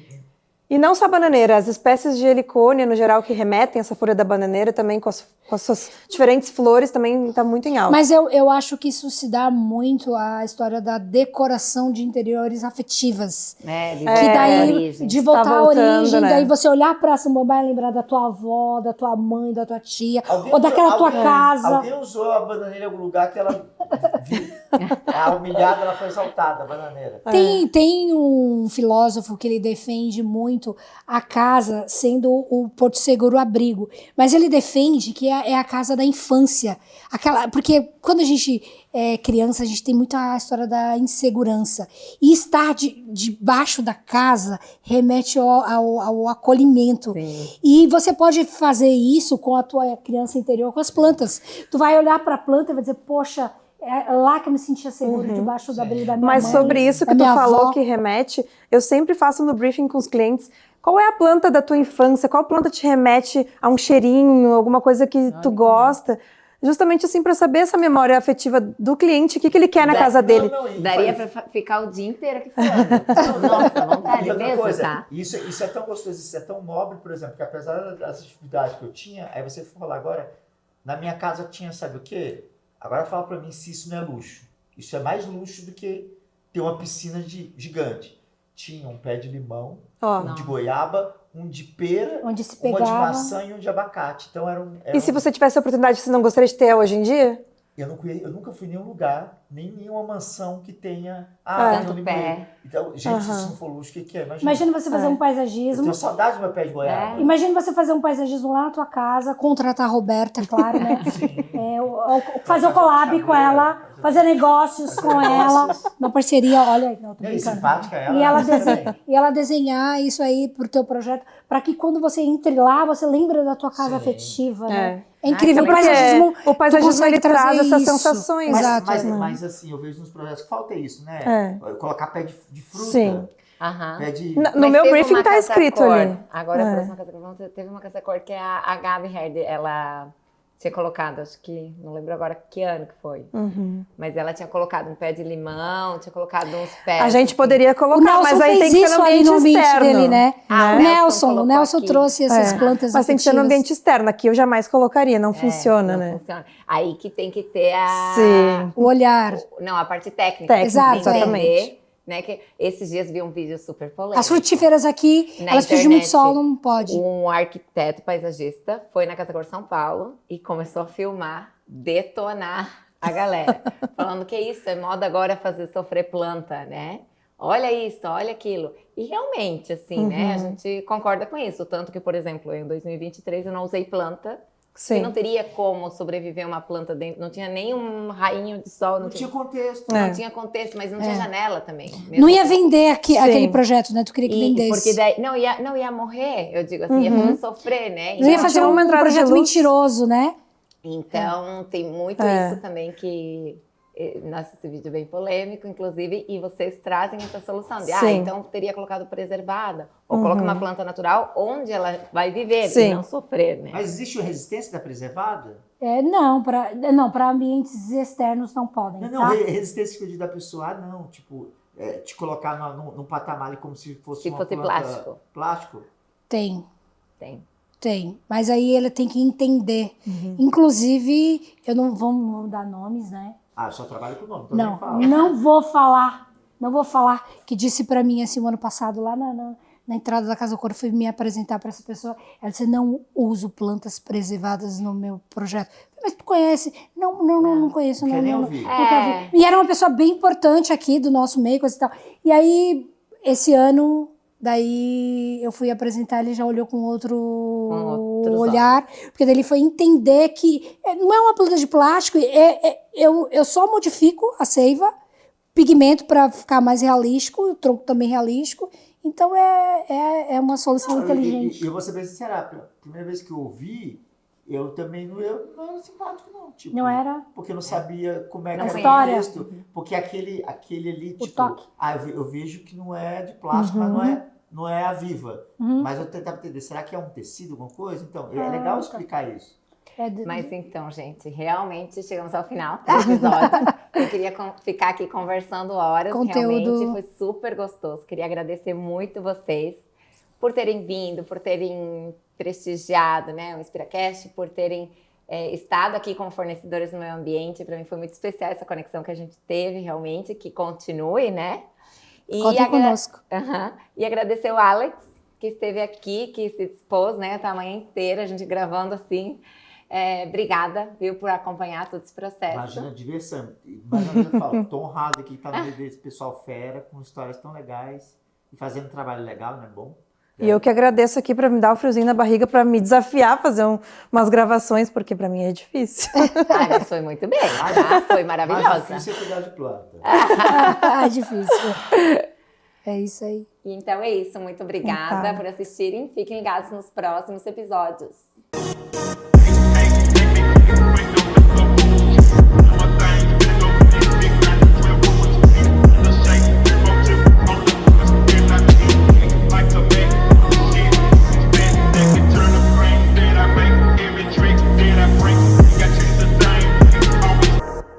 E não só a bananeira, as espécies de helicônia, no geral, que remetem a essa folha da bananeira também, com as suas diferentes flores, também está muito em alta. Mas eu acho que isso se dá muito à história da decoração de interiores afetivas. né, de Que daí, origem. de voltar à voltando, origem, né? daí você olhar pra samambaia e lembrar da tua avó, da tua mãe, da tua tia, Alguém ou daquela usou- tua alguém- casa. Alguém usou a bananeira em algum lugar que ela... a humilhada, ela foi exaltada, a bananeira. Tem um filósofo que ele defende muito a casa sendo o porto seguro, o abrigo. Mas ele defende que é a casa da infância. Porque quando a gente é criança, a gente tem muita história da insegurança. E estar debaixo da casa remete ao acolhimento. Sim. E você pode fazer isso com a tua criança interior, com as plantas. Tu vai olhar para a planta e vai dizer, poxa, é lá que eu me sentia seguro, debaixo do abrigo da minha Mas mãe, sobre isso da que tu minha falou avó. que remete, eu sempre faço no briefing com os clientes, qual é a planta da tua infância? Qual planta te remete a um cheirinho, alguma coisa que tu gosta? Justamente assim, para saber essa memória afetiva do cliente, o que ele quer na casa dele. Daria pra ficar o dia inteiro aqui falando. Nossa, vontade E outra mesmo, coisa, tá? isso é tão gostoso, isso é tão nobre, por exemplo, que apesar das dificuldades que eu tinha, aí você for falar agora, na minha casa tinha, sabe o quê? Agora fala pra mim se isso não é luxo. Isso é mais luxo do que ter uma piscina gigante. Tinha um pé de limão, Ó. um de goiaba, um de pera, Onde se uma de pegava. maçã e um de abacate. Então E se você tivesse a oportunidade, você não gostaria de ter hoje em dia? eu nunca fui em nenhum lugar, nem nenhuma mansão que tenha... Tanto tem um limoeiro. pé. Então, gente, se Aham. isso não for luxo, o que é? Imagina você fazer um Eu paisagismo. tenho saudade do meu pé de goiaba. Imagina você fazer um paisagismo lá na tua casa, contratar a Roberta, é claro, né? Fazer o collab com ela, fazer negócios com ela, uma parceria, olha, não, tô E brincando. simpática ela. E ela, também. e ela desenhar isso aí pro teu projeto, para que quando você entre lá, você lembre da tua casa Sim. afetiva, né? É Ah, incrível, que o legal. paisagismo, o paisagismo consegue ele traz trazer essas isso. sensações. Exato. Mas assim, eu vejo nos projetos que falta isso, né? Colocar pé de fruta. Sim. Aham. Pé de... No Mas meu teve briefing uma tá casa escrito cor. ali. Agora, É. a próxima casa cor, teve uma casa cor que a Gabi Herd, ela tinha colocado, acho que, não lembro agora que ano que foi, mas ela tinha colocado um pé de limão, tinha colocado uns pés. A gente poderia O colocar, Nelson mas aí fez tem que ser isso no aí ambiente no ambiente externo. dele, né? Ah, O Nelson colocou aqui. trouxe essas plantas Mas tem que ser no afetivas. ambiente externo. Aqui eu jamais colocaria, não funciona, Não né? funciona. Aí que tem que ter Sim. O olhar. Não, a parte técnica. Técnica, Exato, Entender, exatamente. né, que esses dias vi um vídeo super polêmico. As frutíferas aqui, Na elas precisam muito internet, sol, não pode. Um arquiteto paisagista foi na Casa Cor São Paulo e começou a filmar, detonar a galera. Falando que isso, é moda agora fazer sofrer planta, né? Olha isso, olha aquilo. E realmente, assim, né? A gente concorda com isso. Tanto que, por exemplo, em 2023 eu não usei planta. Sim. E não teria como sobreviver uma planta dentro. Não tinha nem um rainho de sol. Não tinha contexto. Não tinha contexto, mas não tinha janela também. Não ia vender Sim. aquele projeto, né? Tu queria que vendesse. Porque daí, não ia morrer, eu digo assim, ia fazer sofrer, né? Não ia fazer tinha um uma entrada de projeto luz. mentiroso, né? Então, tem muito É. isso também que... Nossa, esse vídeo é bem polêmico, inclusive, e vocês trazem essa solução de, Sim. então teria colocado preservada, ou coloca uma planta natural onde ela vai viver Sim. e não sofrer, né? Mas existe resistência da preservada? Não, para ambientes externos não podem, Não, tá? resistência que eu digo da pessoa, não. Tipo, te colocar num patamar ali como se fosse Se uma fosse planta... plástico. Plástico? Tem. Tem. Mas aí ele tem que entender. Inclusive, eu não vou dar nomes, né? Ah, eu só trabalho com o nome, então nem Não, fala. não vou falar. Não vou falar. Que disse pra mim assim o ano passado, lá na entrada da Casa Cor, eu fui me apresentar pra essa pessoa. Ela disse: não uso plantas preservadas no meu projeto. Mas tu conhece? Não conheço. Quer nem não. ouvir. Nunca vi. E era uma pessoa bem importante aqui do nosso meio, coisa e tal. E aí, esse ano, daí eu fui apresentar, ele já olhou com outro outros olhar, porque daí ele foi entender que não é uma planta de plástico, eu só modifico a seiva, pigmento para ficar mais realístico, o tronco também realístico, então é uma solução inteligente. E eu vou ser bem sincera, a primeira vez que eu ouvi, eu também não era simpático, não. Tipo, Não era? Porque eu não sabia como é que Não era história. o texto. Porque aquele ali, O tipo, toque. eu vejo que não é de plástico, mas não é a Viva. Mas eu tentava entender, será que é um tecido, alguma coisa? Então, é legal explicar isso. Mas então, gente, realmente chegamos ao final do episódio. Eu queria ficar aqui conversando horas. Conteúdo. Realmente foi super gostoso. Queria agradecer muito vocês por terem vindo, por terem prestigiado, né, o InspiraCast, por terem estado aqui como fornecedores no meio ambiente. Para mim foi muito especial essa conexão que a gente teve, realmente, que continue, né? Conta conosco. E agradecer o Alex, que esteve aqui, que se dispôs, né, a manhã inteira, a gente gravando assim. Obrigada, viu, por acompanhar todo esse processo. Imagina a diversão. Imagina, eu falo, tô honrado aqui estar no meio desse pessoal fera, com histórias tão legais e fazendo um trabalho legal, não é bom? E eu que agradeço aqui para me dar o friozinho na barriga, para me desafiar a fazer umas gravações, porque para mim é difícil. Mas foi muito bem, tá? Foi maravilhosa. Mais difícil é cuidar de planta. Difícil. É isso aí. Então é isso, muito obrigada Então tá. por assistirem. Fiquem ligados nos próximos episódios.